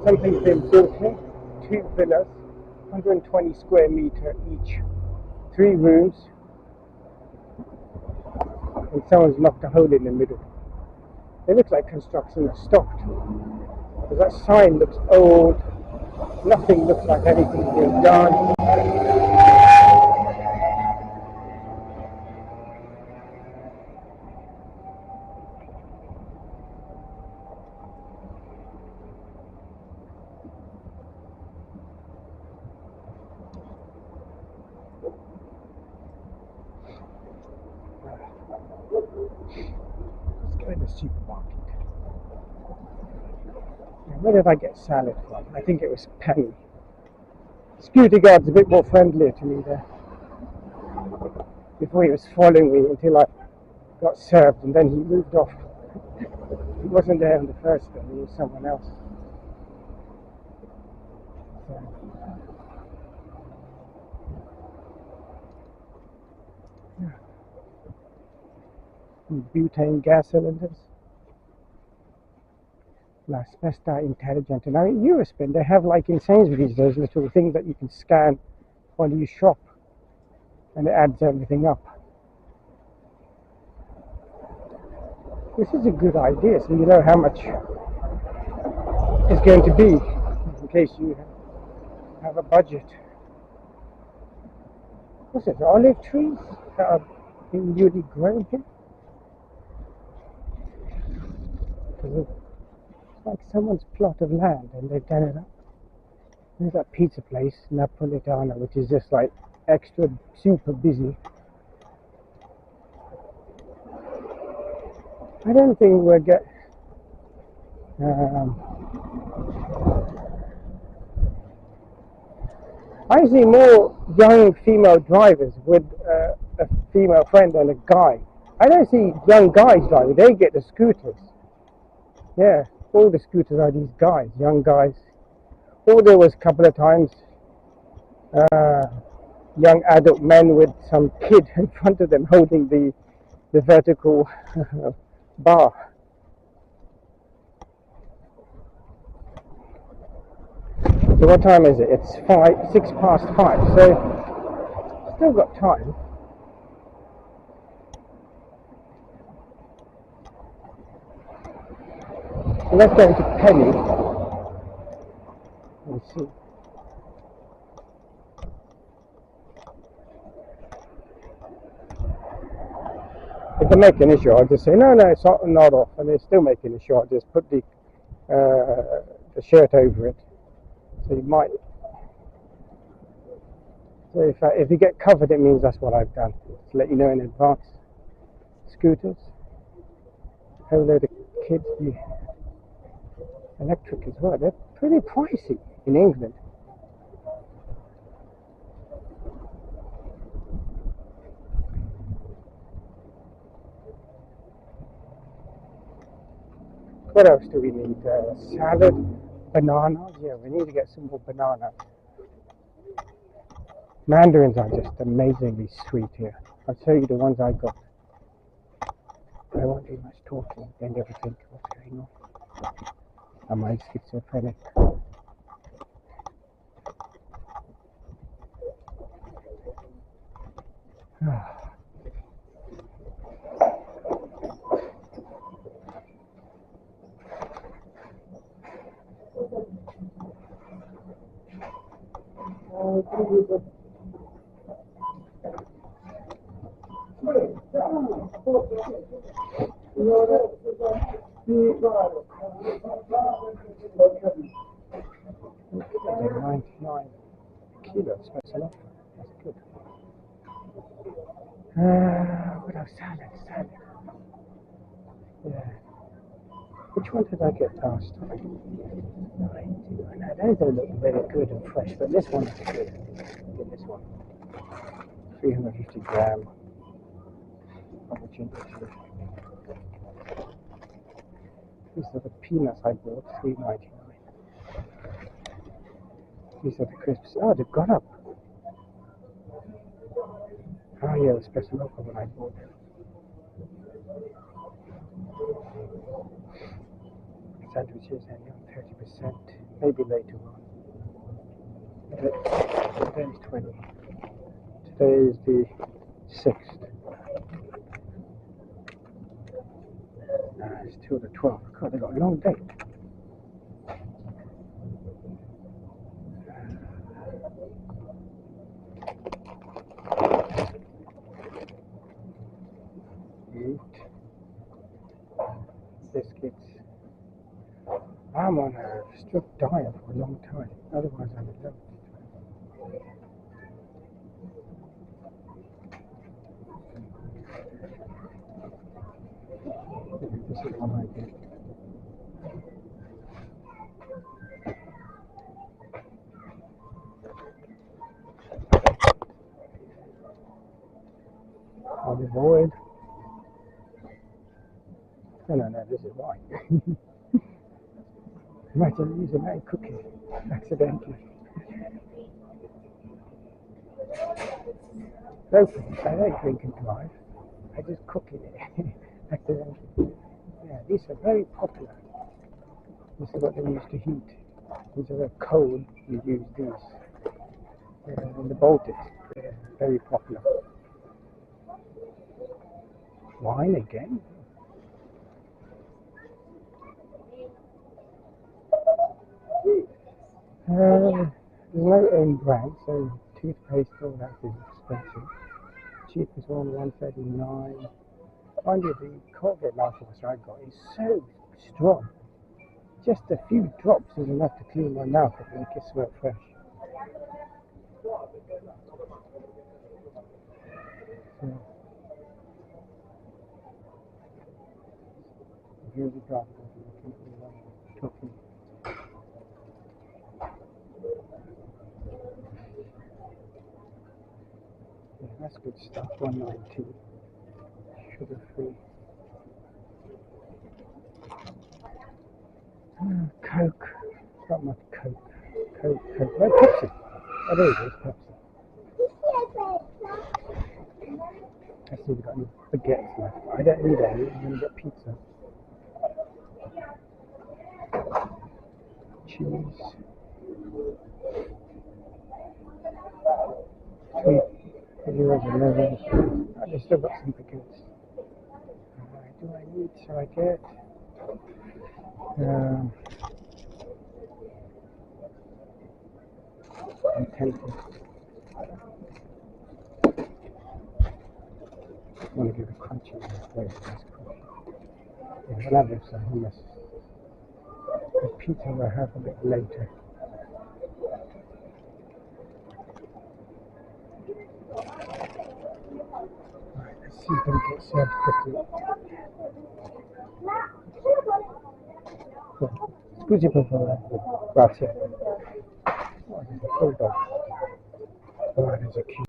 Something's been built here. 2 villas, 120 square meter each. 3 rooms. And someone's knocked a hole in the middle. It looks like construction has stopped. Because that sign looks old. Nothing looks like anything's been done. Let's go in the supermarket. Now, where did I get salad from? I think it was Penny. Security guard's a bit more friendlier to me there. Before he was following me until I got served, and then he moved off. He wasn't there on the first day, he was someone else. Butane gas cylinders. La Spesta Intelligent. And in Eurospin, they have, like in Sainsbury's, those little things that you can scan while you shop, and it adds everything up. This is a good idea, so you know how much it's going to be in case you have a budget. What's it, olive trees that are being newly grown here? It's like someone's plot of land and they've done it up. There's that pizza place, Napolitana, which is just like extra super busy. I don't think we'll get I see more young female drivers with a female friend and a guy. I don't see young guys driving, they get the scooters. Yeah, all the scooters are these guys, young guys. Or there was a couple of times young adult men with some kid in front of them holding the vertical bar. So what time is it? It's 6 past 5, so still got time. So let's go into Penny. Let's see. If they make an issue, I'll just say, no, it's not off. And they still make an issue, I'll just put the shirt over it. So you might... So if you get covered, it means that's what I've done. To let you know in advance. Scooters. Whole load of kids. Electric as well. They're pretty pricey in England. What else do we need? Salad, bananas. Yeah, we need to get some more bananas. Mandarins are just amazingly sweet here. I'll show you the ones I got. I won't do much talking, then never think what's going on. Am I schizophrenic? Okay, 99 kilos, that's enough. That's good. What else? Salad. Yeah. Which one did I get last time? 99. Now, those don't look very good and fresh, but this one is good. Get this one. 350 gram opportunity. These are the peanuts I bought, $3.99. These are the crisps. Oh, they've gone up. Oh yeah, the special offer when I bought them. Sandwiches only on 30%, maybe later on. Today is 20. Today is the 6th. It's till the 12th. God, they got a long date. Meat, biscuits. I'm on a strict diet for a long time. Otherwise, I would love it. This is what I get. Olive oil. No, this is wine. Imagine using that in cooking accidentally. No, I don't drink and drive. I just cook in it accidentally. Yeah, these are very popular. This is what they use to heat. These are the coal you use these. In the Baltics, they're very popular. Wine again? There's no own brand, so toothpaste, all that is expensive. Cheapest one, $1.39. Mind you, the Colgate mouthwash I got is so strong. Just a few drops is enough to clean my mouth and make it smell fresh. So, really dark talking. Yeah, that's good stuff. 119, sugar free. Coke, not much Coke. Coke. No, Pepsi. Oh, there it is, Pepsi. Let's see if we've got any baguettes left. I don't need any. I'm going to get pizza. Cheese. €3.11. I've still got some baguettes. Do I need? Shall I get? I'm tempted. want to give a crunchy flavor. Yeah, we'll have some hummus. The pizza we'll have a bit later. Right, let's see if we can get served quickly. Scusi per favore. Grazie. Oh, there's a bulldog. Oh, there's a queue.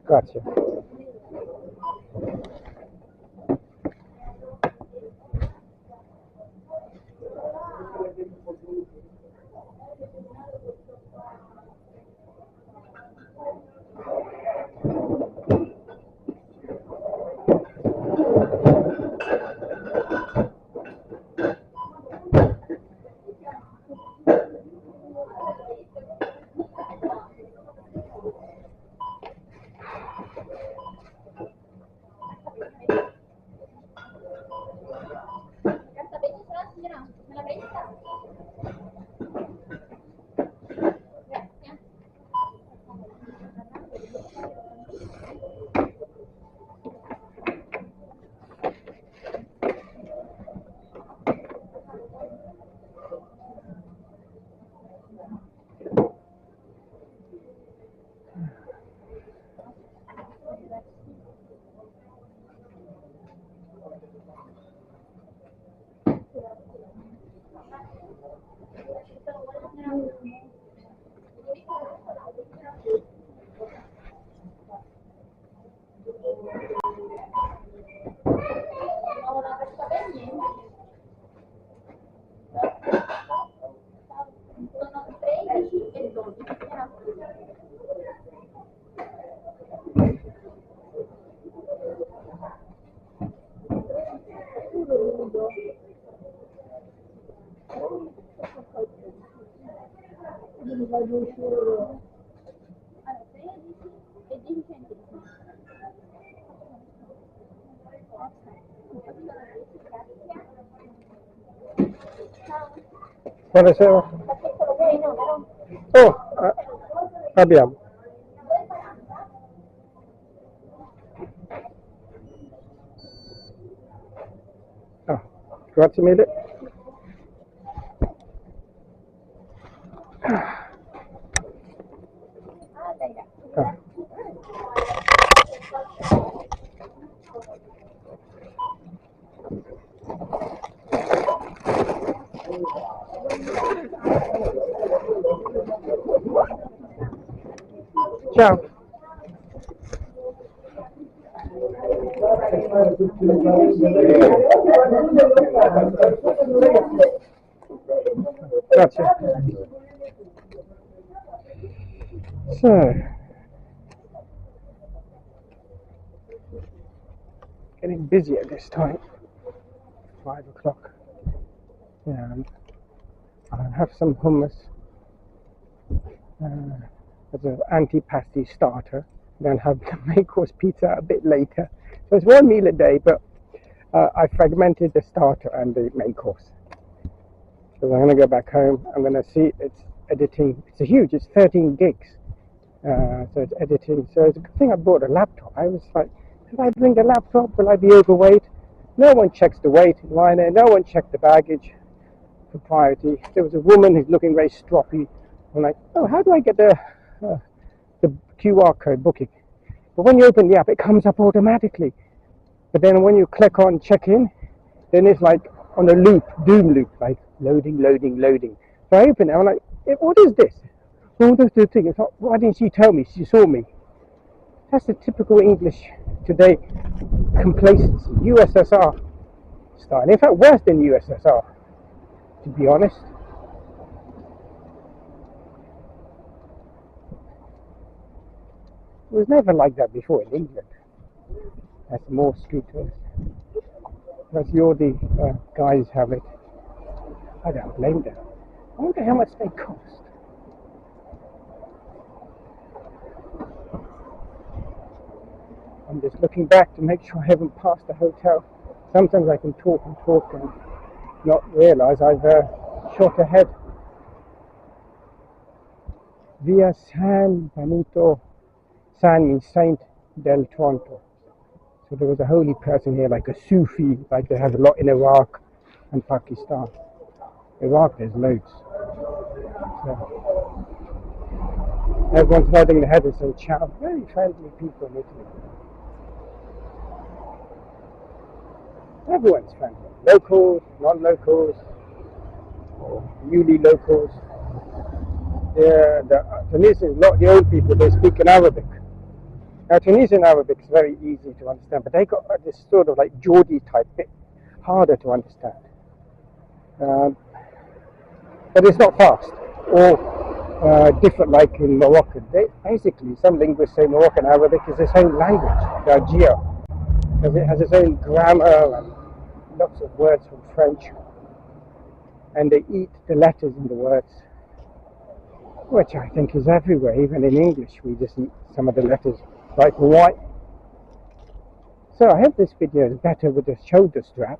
Grazie. Buonasera. Oh, abbiamo. Ah, grazie mille. Ah. Ciao. Grazie. So, getting busy at this time. 5 o'clock. And I'll have some hummus as an antipasti starter. Then have the main course pizza a bit later. So it's one meal a day, but I fragmented the starter and the main course. So I'm going to go back home. I'm going to see it's editing. It's huge. It's 13 gigs. So it's editing. So it's a good thing I bought a laptop. I was like, if I bring the laptop, will I be overweight? No one checks the weight in Ryanair. No one checked the baggage propriety. There was a woman who's looking very stroppy. I'm like, oh, how do I get the QR code booking? But when you open the app, it comes up automatically. But then when you click on check-in, then it's like on a loop, doom loop, like loading. So I open it, I'm like, what is this? Well, that's the thing. It's like, why didn't she tell me? She saw me. That's the typical English today complacency, USSR. style. In fact, worse than USSR, to be honest. It was never like that before in England. As more scooters, as the Audi guys have it. I don't blame them. I wonder how much they cost. I'm just looking back to make sure I haven't passed the hotel. Sometimes I can talk and not realise I've shot ahead. Via San Benito. San means Saint del Tronto. So there was a holy person here, like a Sufi, like they have a lot in Iraq and Pakistan. Iraq, there's loads. So everyone's nodding their head and saying, ciao. Very friendly people in Italy. Everyone's friendly. Locals, non-locals, or newly locals. The Tunisians, a lot of the old people, they speak in Arabic. Now, Tunisian Arabic is very easy to understand, but they got this sort of like Geordie type bit harder to understand. But it's not fast or different like in Moroccan. Basically, some linguists say Moroccan Arabic is its own language, Dargia, because it has its own grammar and lots of words from French, and they eat the letters in the words, which I think is everywhere. Even in English, we just eat some of the letters, like white. So I hope this video is better with the shoulder strap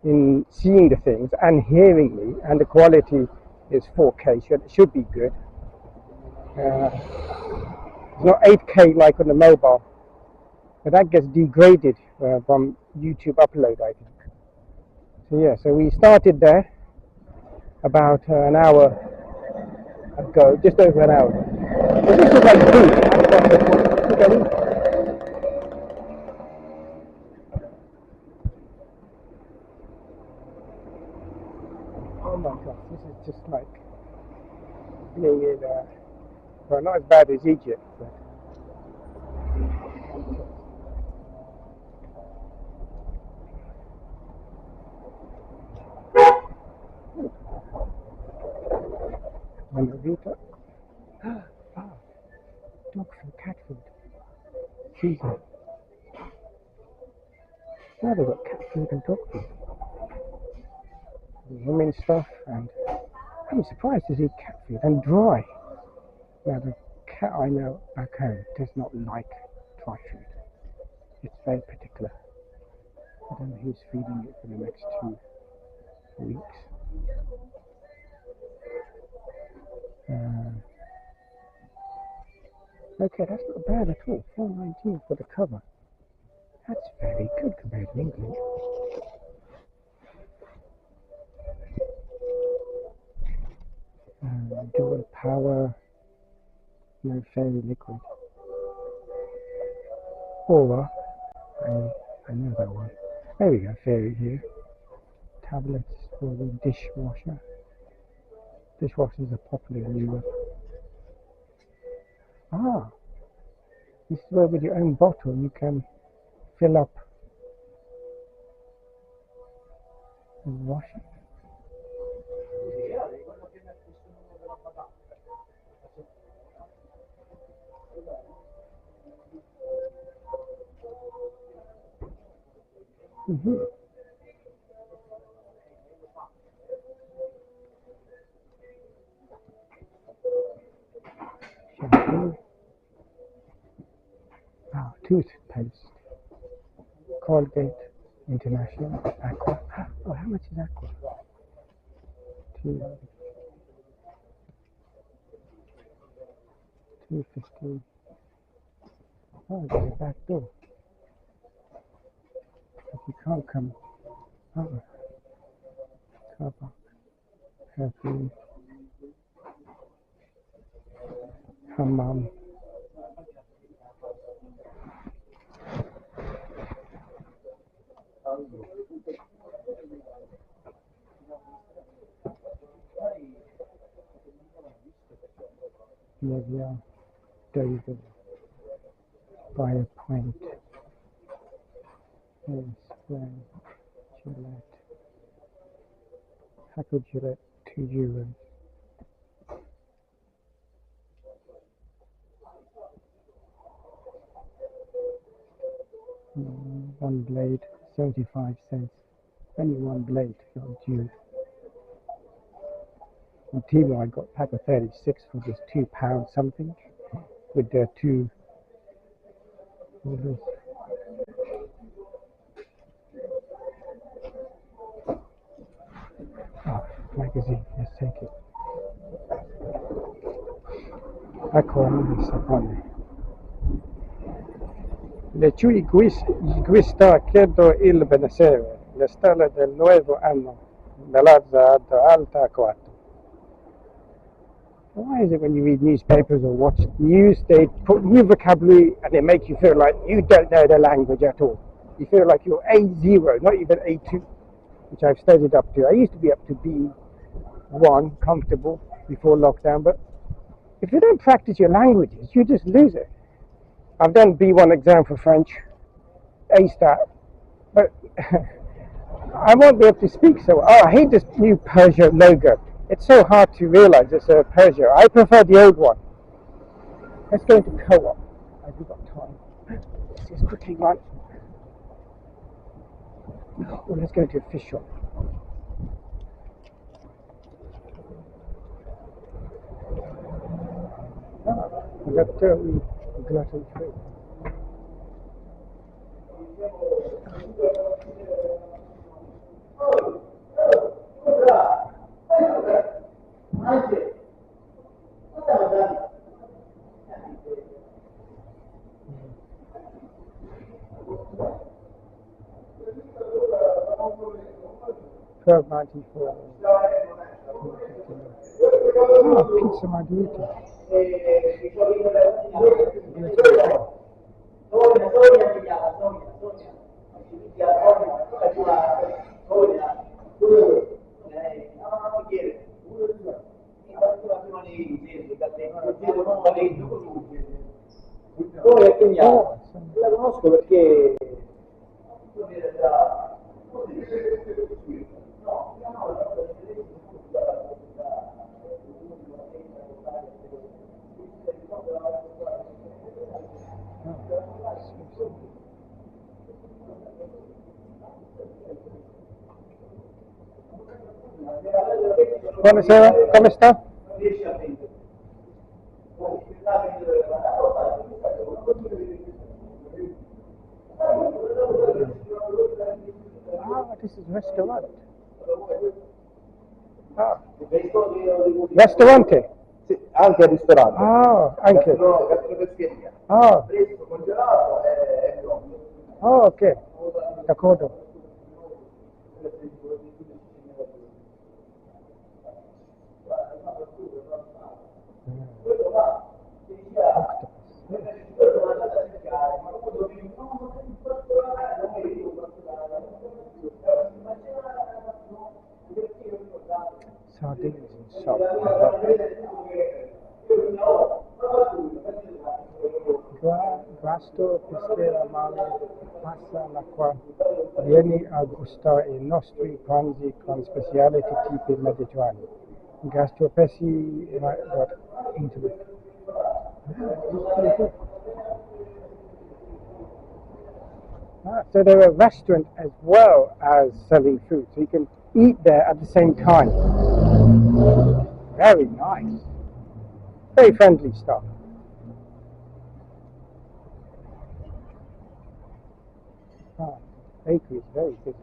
in seeing the things and hearing me, and the quality is 4K, so it should be good. It's not 8K like on the mobile, but that gets degraded from YouTube upload, I think. So yeah, so we started there about an hour ago, just over an hour. But this is like food. Oh my god, this is just like being in, well, not as bad as Egypt, but Manavita. Ah, dog food, cat food. Season. Now they've got cat food and dog food. Women stuff, and I'm surprised to see cat food and dry. Now the cat I know back home does not like dry food. It's very particular. I don't know who's feeding it for the next 2 weeks. Okay, that's not bad at all. $4.19 for the cover. That's very good compared to England. Dual power, no fairy liquid. Aura, I know that one. There we go, fairy here. Tablets for the dishwasher. Dishwashers are popular in Europe. Ah, this is where with your own bottle you can fill up and wash it. Shampoo. Ah, toothpaste. Colgate International. Aqua. Oh, how much is Aqua? $2.15. Oh, there's a back door. But you can't come. Oh, car park. Perfume. Hammam. Nivea. David. Fire Point. Spray. Gillette. Hacker Gillette, €2. One blade, 75 cents. Only one blade, not due. On Temu I got pack of 36 for just £2 something with the two. Oh, magazine, let's take it. Ecco, sapone. Le cui guista chiedo il benessere, le stelle del nuovo anno, Melazza ad alta 4. Why is it when you read newspapers or watch news, they put new vocabulary and they make you feel like you don't know the language at all? You feel like you're A0, not even A2, which I've studied up to. I used to be up to B1, comfortable, before lockdown, but if you don't practice your languages, you just lose it. I've done B1 exam for French, A-stat, but I won't be able to speak so. Oh, I hate this new Peugeot logo. It's so hard to realize it's a Peugeot. I prefer the old one. Let's go into co-op. Have we got time? Let's just quickly run. Oh, let's go to a fish shop. We got gluten free. $12.94. Oh, pizza margherita. La conosco perché Buonasera, come sta? Ah, this is restaurant. Ah. Ristorante? sì, anche al ristorante. Ah, anche. Gastropescheria. Ah, Fresco, congelato e pronto. oh, ok. D'accordo. Sardines and salt. Grasto Peschiera Mare passa l'acqua. Vieni a gustare i nostri pranzi con speciality tipi mediterranei. Gastropessi.internet. So they're a restaurant as well as selling food, so you can eat there at the same time. Very nice. Very friendly stuff. Ah, bakery is very busy.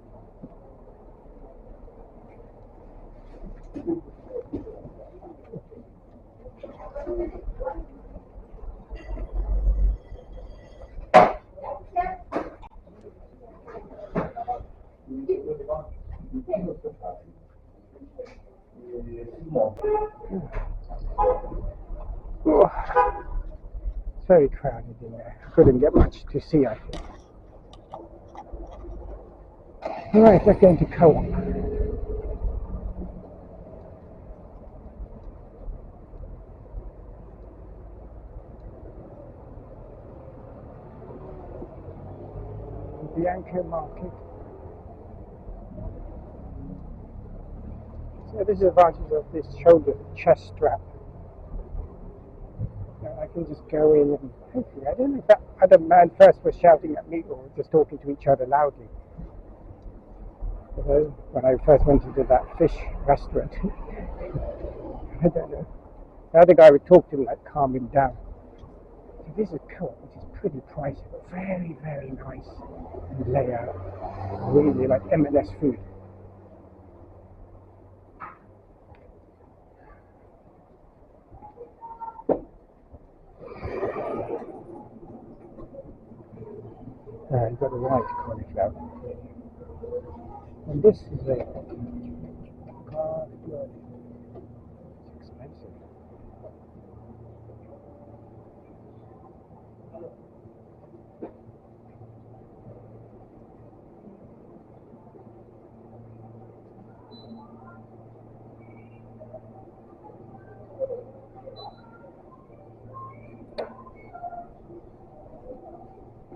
Oh, it's very crowded in there. I couldn't get much to see, I think. Alright, let's go into co-op. Bianca Market. this is the advantage of this shoulder chest strap. I can just go in and hopefully, I don't know if that other man first was shouting at me or just talking to each other loudly. Although when I first went into that fish restaurant, I don't know. The other guy would talk to him, like calm him down. So this is a coat which is pretty pricey, but very, very nice layout. Really like M&S food. You've got the white cauliflower. And this is a it's expensive.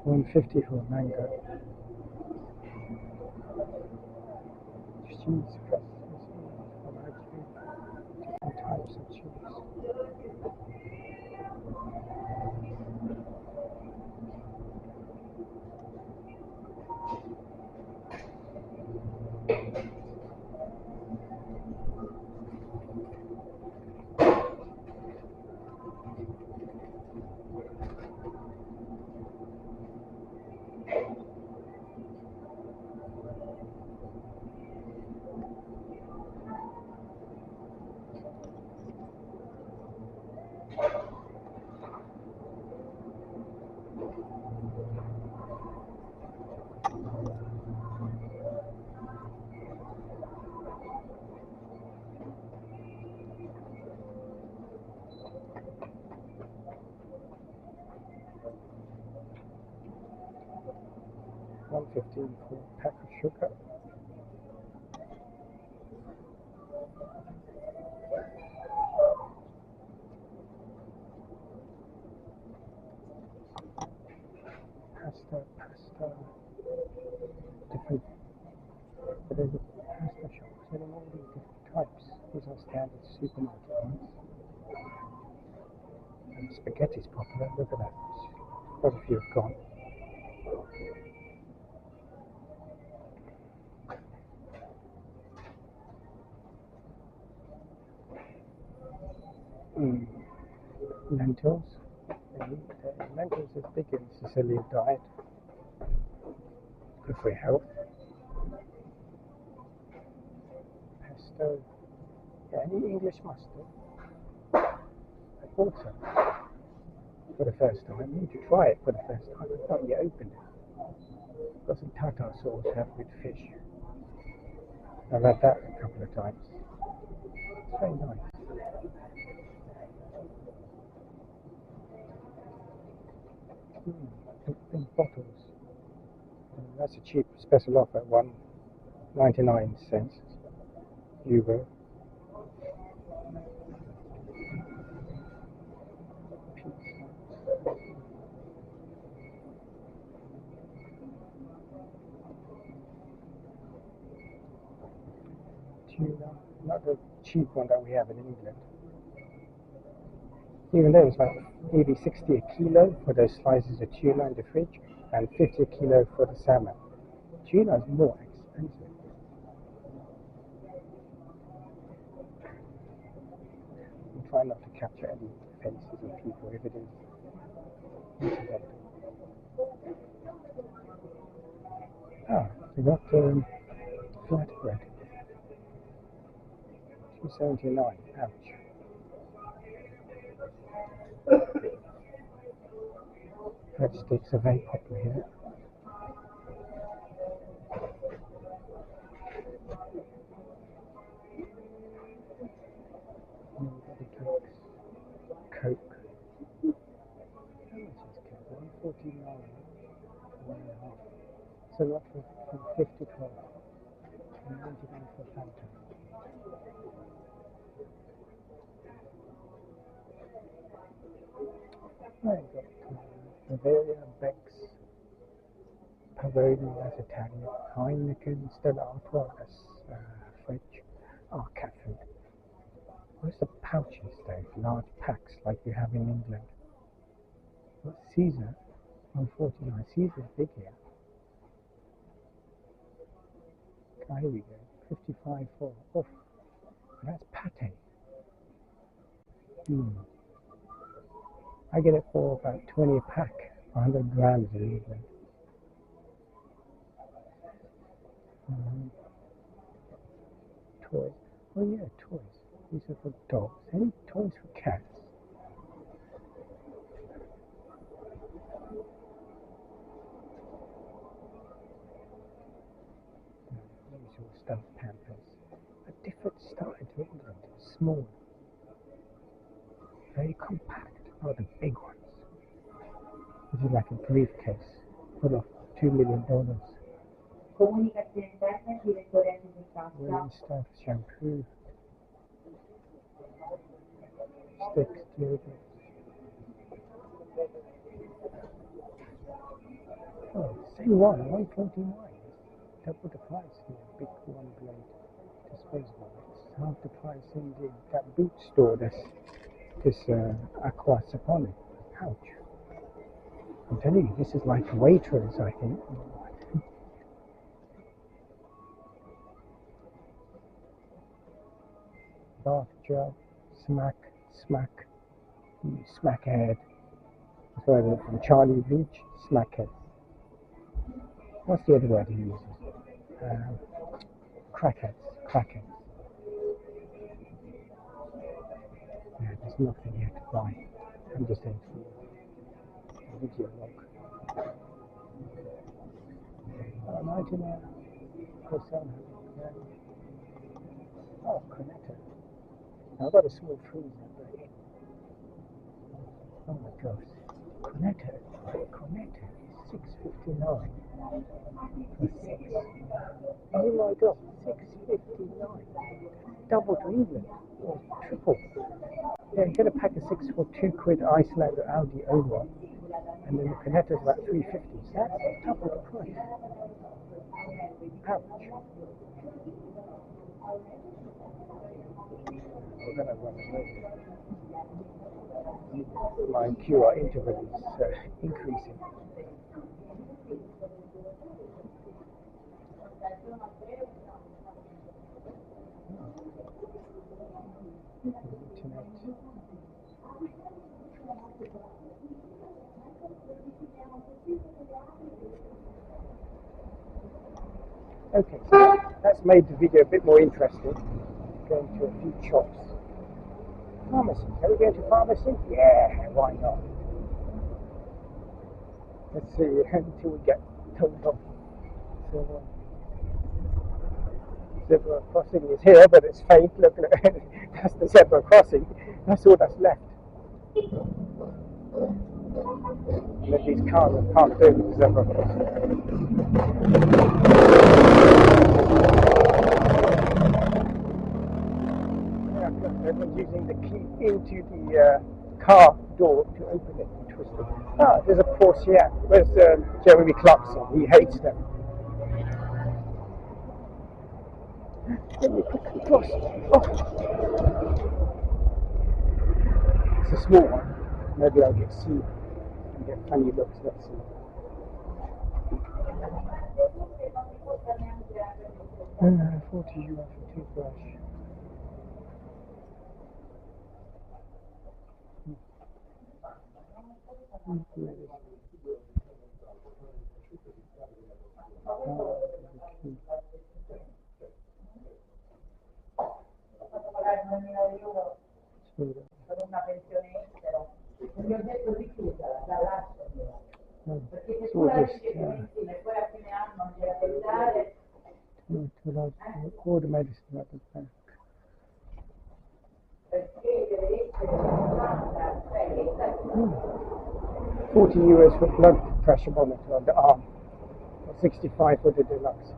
$1.50 for a mango. Cheese press. Different types of cheese. $1.15 for a pack of sugar. Pasta. Different. But there's a pasta shop selling all these different types. These are standard supermarket ones. And spaghetti's popular. Look at that. Quite a few have gone. Lentils. Lentils is big in Sicilian diet. Good for your health. Pesto. Any English mustard? I bought some for the first time. I need to try it for the first time. I've not yet opened it. Got some tartar sauce to have with fish. I've had that a couple of times. It's very nice. In bottles. That's a cheap special offer at €1.99 euro. Tuna, not the cheap one that we have in England. Even though it's like maybe 60 a kilo for those slices of tuna in the fridge and 50 a kilo for the salmon. Tuna is more expensive. I'm trying not to capture any faces of people if it is incidental. We got flatbread. $2.79. Ouch. Breadsticks are very popular here. Coke. How much is Coke? $1.49. $1.5. So not for 50 12. And $99 for Fanta. I got Bavaria, Beck's, Pavoni, that's Italian, Heineken, Stella Artois, that's French, Oh, cat food. Where's the pouches, Dave? Large packs like we have in England. What's Caesar? 149. Caesar's big here. Oh, here we go. 55 for. Oh, that's pate. I get it for about 20 a pack. 100 grams in England. Toys. Oh yeah, toys. These are for dogs. Any toys for cats? Usual stuffed pampers. A different style to England. Small. Very compact. Oh, the big ones. This is like a briefcase full of $2 million. Comunicazione interna, direttore antitrust. Women's stuff, shampoo, sticks, deodorant. Oh, same one, 149. Double the price here. Big one blade disposable. It's half the price in that boot store. This Aqua Sapone. Ouch. I'm telling you, this is like Waitrose, I think. Bath gel, smack, smackhead. That's where they're from Charlie Beach, smackhead. What's the other word he uses? Crackheads. Yeah, there's nothing here to buy. I'm just saying video log. 99. Oh, connector. I've got a small freezer, but oh my gosh. Connector is $6.59 for 6. Oh my god, $6.59. Double to England, or triple. Yeah, you get a pack of 6 for £2 Iceland or Aldi over, and then the connector is about $3.50. So that's double the price. Ouch. We're gonna run away. My QR interval is increasing. Internet. Okay, so that's made the video a bit more interesting. Going to a few shops. Pharmacy. Can we go to pharmacy? Yeah, why not? Let's see until we get told off. So, zebra crossing is here, but it's fake. Look, that's the zebra crossing. That's all that's left. And then these cars are parked over the zebra crossing. Everyone's using the key into the car door to open it and twist it. Ah, there's a Porsche. Where's Jeremy Clarkson? He hates them. Let me quickly cross. Oh. It's a small one. Maybe I'll get sued and get funny looks. Let's see. 40 euro for toothbrush. Per una pensione estera. Gli ho detto di chiudere, dall'altro. Perché se tu la ricevi e poi a fine anno non gliela devi dare. Order medicine at the back. Perché deve essere fatta, 40 euros for blood pressure monitor on the arm. 65 for the deluxe.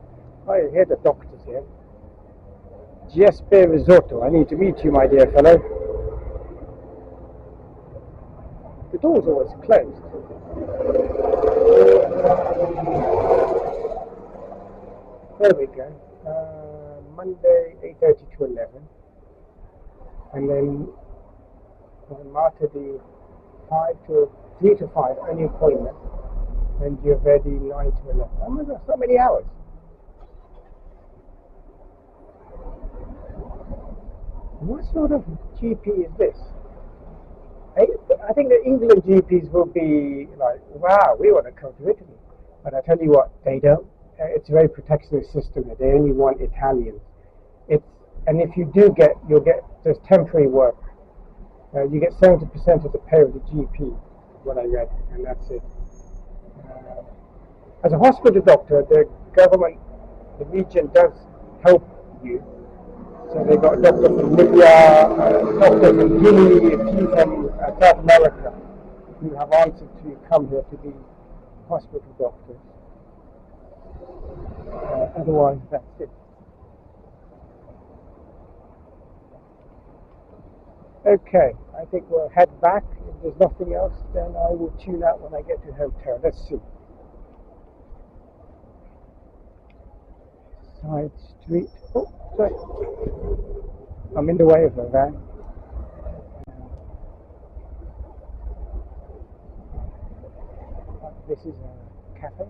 Oh, you hear the doctors here. GSP risotto. I need to meet you, my dear fellow. The door's always closed. There we go. Monday, 8:30 to to 11, and then after the 3 to 5 only appointment, and you're ready 9 to 11. Oh my God, so many hours. What sort of GP is this? I think the England GPs will be like, wow, we want to come to Italy. But I tell you what, they don't. It's a very protectionist system. They only want Italians. And if you do you'll get there's temporary work. You get 70% of the pay of the GP, what I read, and that's it. As a hospital doctor, the government, the region does help you. So they got a doctor from Libya, a doctor from Guinea, a few from South America, who have answered to come here to be hospital doctors. Otherwise, that's it. Okay, I think we'll head back. If there's nothing else, then I will tune out when I get to the hotel. Let's see. Side street. Oh, sorry. I'm in the way of a van. This is a cafe.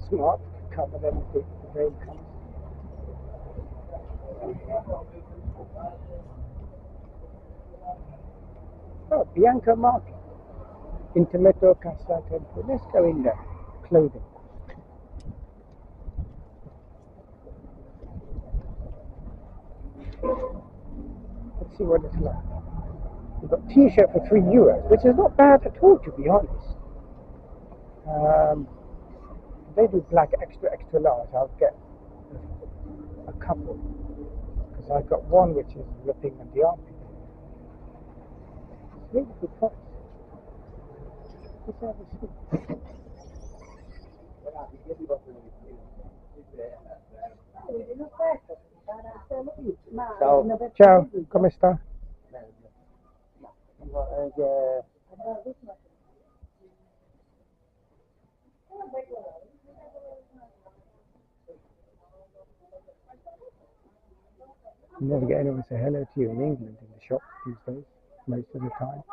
Smart, cover them if the rain comes. Oh, Bianca Market. Intermetto Casa Tempo. Let's go in there. Clothing. Let's see what it's like. We've got t-shirt for €3, which is not bad at all, to be honest. They do black extra large. I'll get a couple because I've got one which is ripping at the armpit. It's really good price. Let's have a see. Ciao, come sta? You never get anyone to say hello to you in England in the shop these days, most of the time.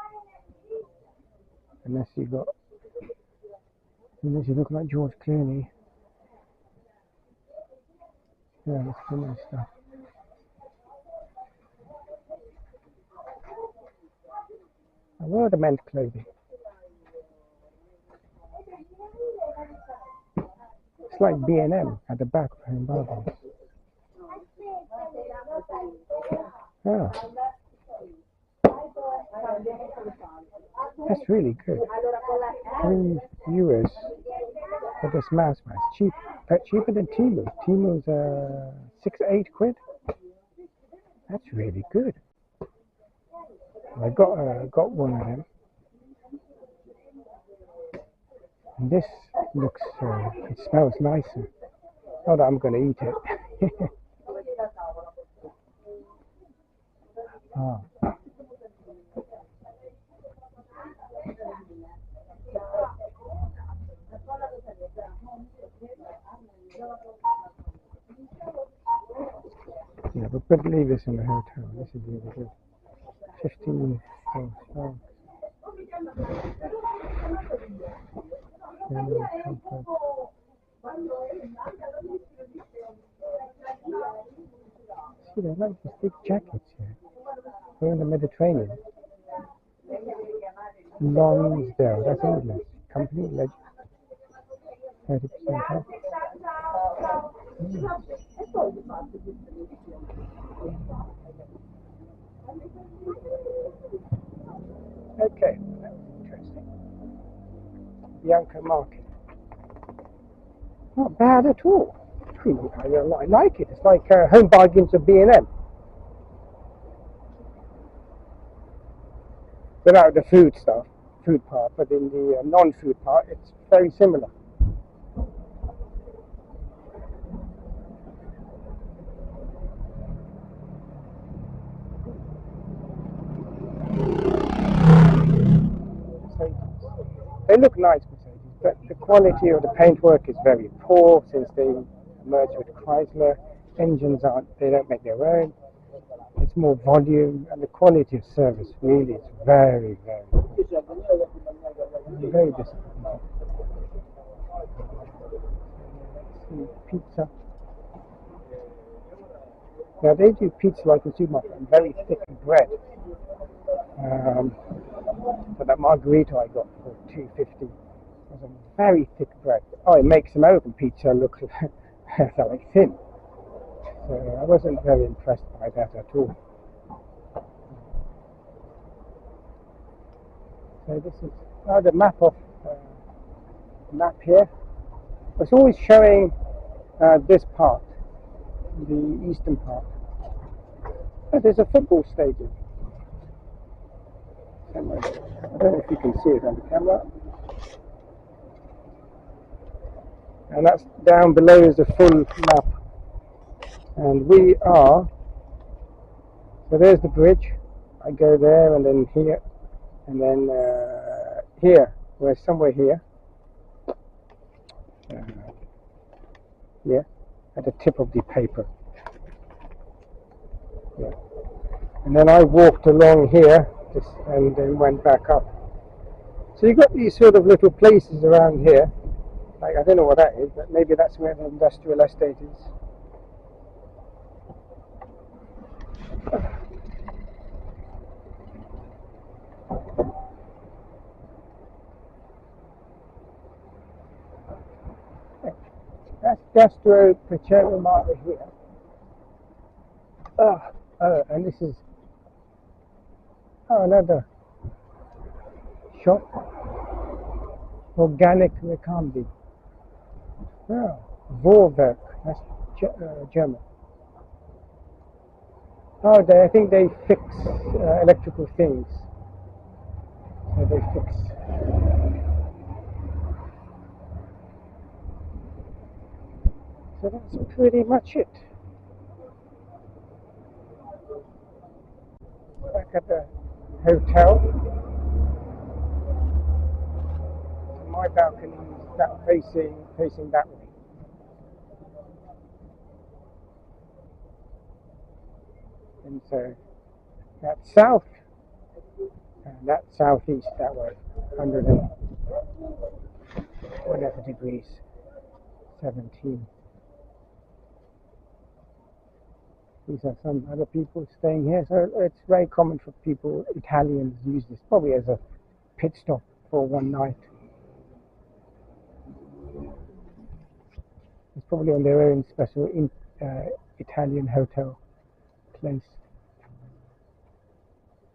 Unless you look like George Clooney. Yeah, that's some nice stuff. I wear the men's clothing. It's like B&M at the back of Home Bargains. Ah. That's really good. €3 for this mouse mask. Cheap, cheaper than Timu. Timu's £6-8. That's really good. I got one of them. And this looks, it smells nicer. Not that I'm going to eat it. Ah. Yeah, but leave this in the hotel. This is really good. 15 oh. See, they like these big jackets here. We're in the Mediterranean. Lonsdale, that's English. Company legend. 30% off. Okay, that was interesting. Bianca Market. Not bad at all. I like it. It's like Home Bargains of B&M. Without the food part, but in the non-food part, it's very similar. They look nice, Mercedes, but the quality of the paintwork is very poor since they merged with Chrysler. engines they don't make their own. It's more volume, and the quality of service really is very, very good. I'm very disappointed. Let's see, pizza. Now they do pizza like a supermarket, and very thick bread. So that margarita I got for $2.50 was a very thick bread. Oh, it makes American pizza look like thin. So I wasn't very impressed by that at all. So this is the map here. It's always showing this part, the eastern part. But there's a football stadium. I don't know if you can see it on the camera. And that's down below is the full map. And we are, so there's the bridge. I go there and then here, and then here, we're somewhere here. Yeah, at the tip of the paper. Yeah. And then I walked along here and then went back up. So you've got these sort of little places around here. Like, I don't know what that is, but maybe that's where the industrial estate is. That's Gastro Piccero Market here. And this is another shop. Organic Recambi. Oh, Vorwerk. That's German. Oh, I think they fix electrical things. So they fix. So that's pretty much it. Back at the hotel. So my balcony is that facing that way. And so that's south, and that's southeast that way, 100 and whatever degrees, 17. These are some other people staying here, so it's very common for people, Italians, use this probably as a pit stop for one night. It's probably on their own special Italian hotel place.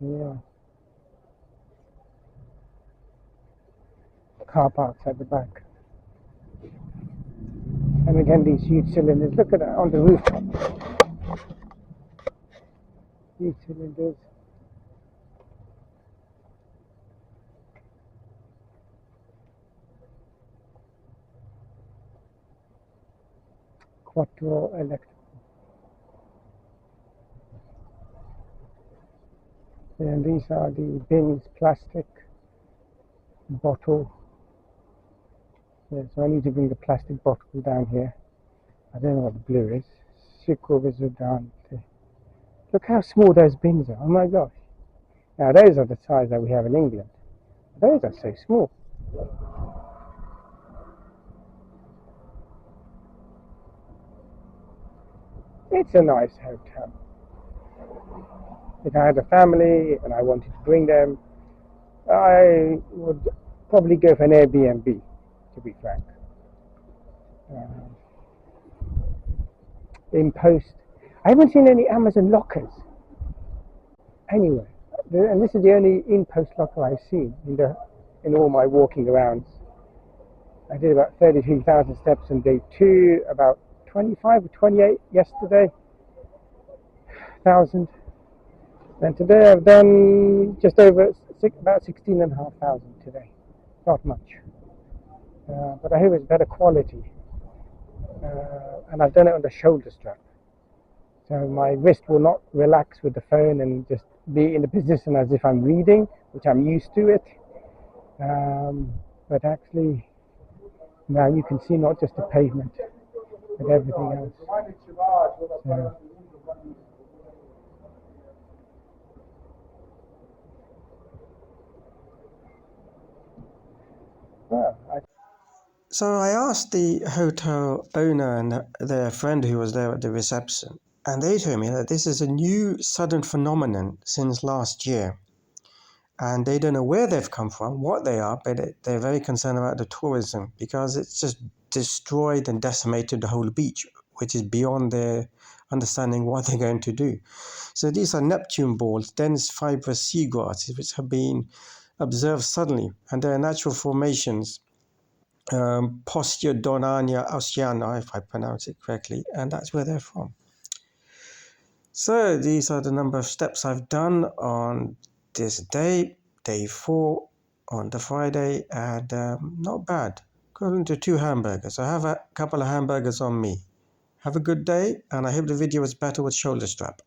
Yeah. Car parks at the back. And again, these huge cylinders. Look at that on the rooftop. Huge cylinders. Quattro electric. And these are the bins, plastic, bottle. Yeah, so I need to bring the plastic bottle down here. I don't know what the blue is. Sicurezudante. Look how small those bins are. Oh my gosh. Now those are the size that we have in England. Those are so small. It's a nice hotel. If I had a family and I wanted to bring them, I would probably go for an Airbnb, to be frank. In post, I haven't seen any Amazon lockers anywhere, and this is the only in-post locker I've seen in all my walking arounds. I did about 33,000 steps on day 2, about 25 or 28 yesterday, 1,000. And today I've done just over about 16,500 today. Not much. But I hope it's better quality. And I've done it on the shoulder strap. So my wrist will not relax with the phone and just be in a position as if I'm reading, which I'm used to it. But actually, now you can see not just the pavement, with everything else. So, well, so I asked the hotel owner and their friend who was there at the reception, and they told me that this is a new sudden phenomenon since last year. And they don't know where they've come from, what they are, but they're very concerned about the tourism because it's just destroyed and decimated the whole beach, which is beyond their understanding what they're going to do. So these are Neptune balls, dense fibrous seagrasses, which have been observed suddenly, and they're natural formations, Postia Donania Oceana, if I pronounce it correctly, and that's where they're from. So these are the number of steps I've done on this day 4 on the Friday, and not bad. Going to 2 hamburgers. I have a couple of hamburgers on me. Have a good day, and I hope the video was better with shoulder strap.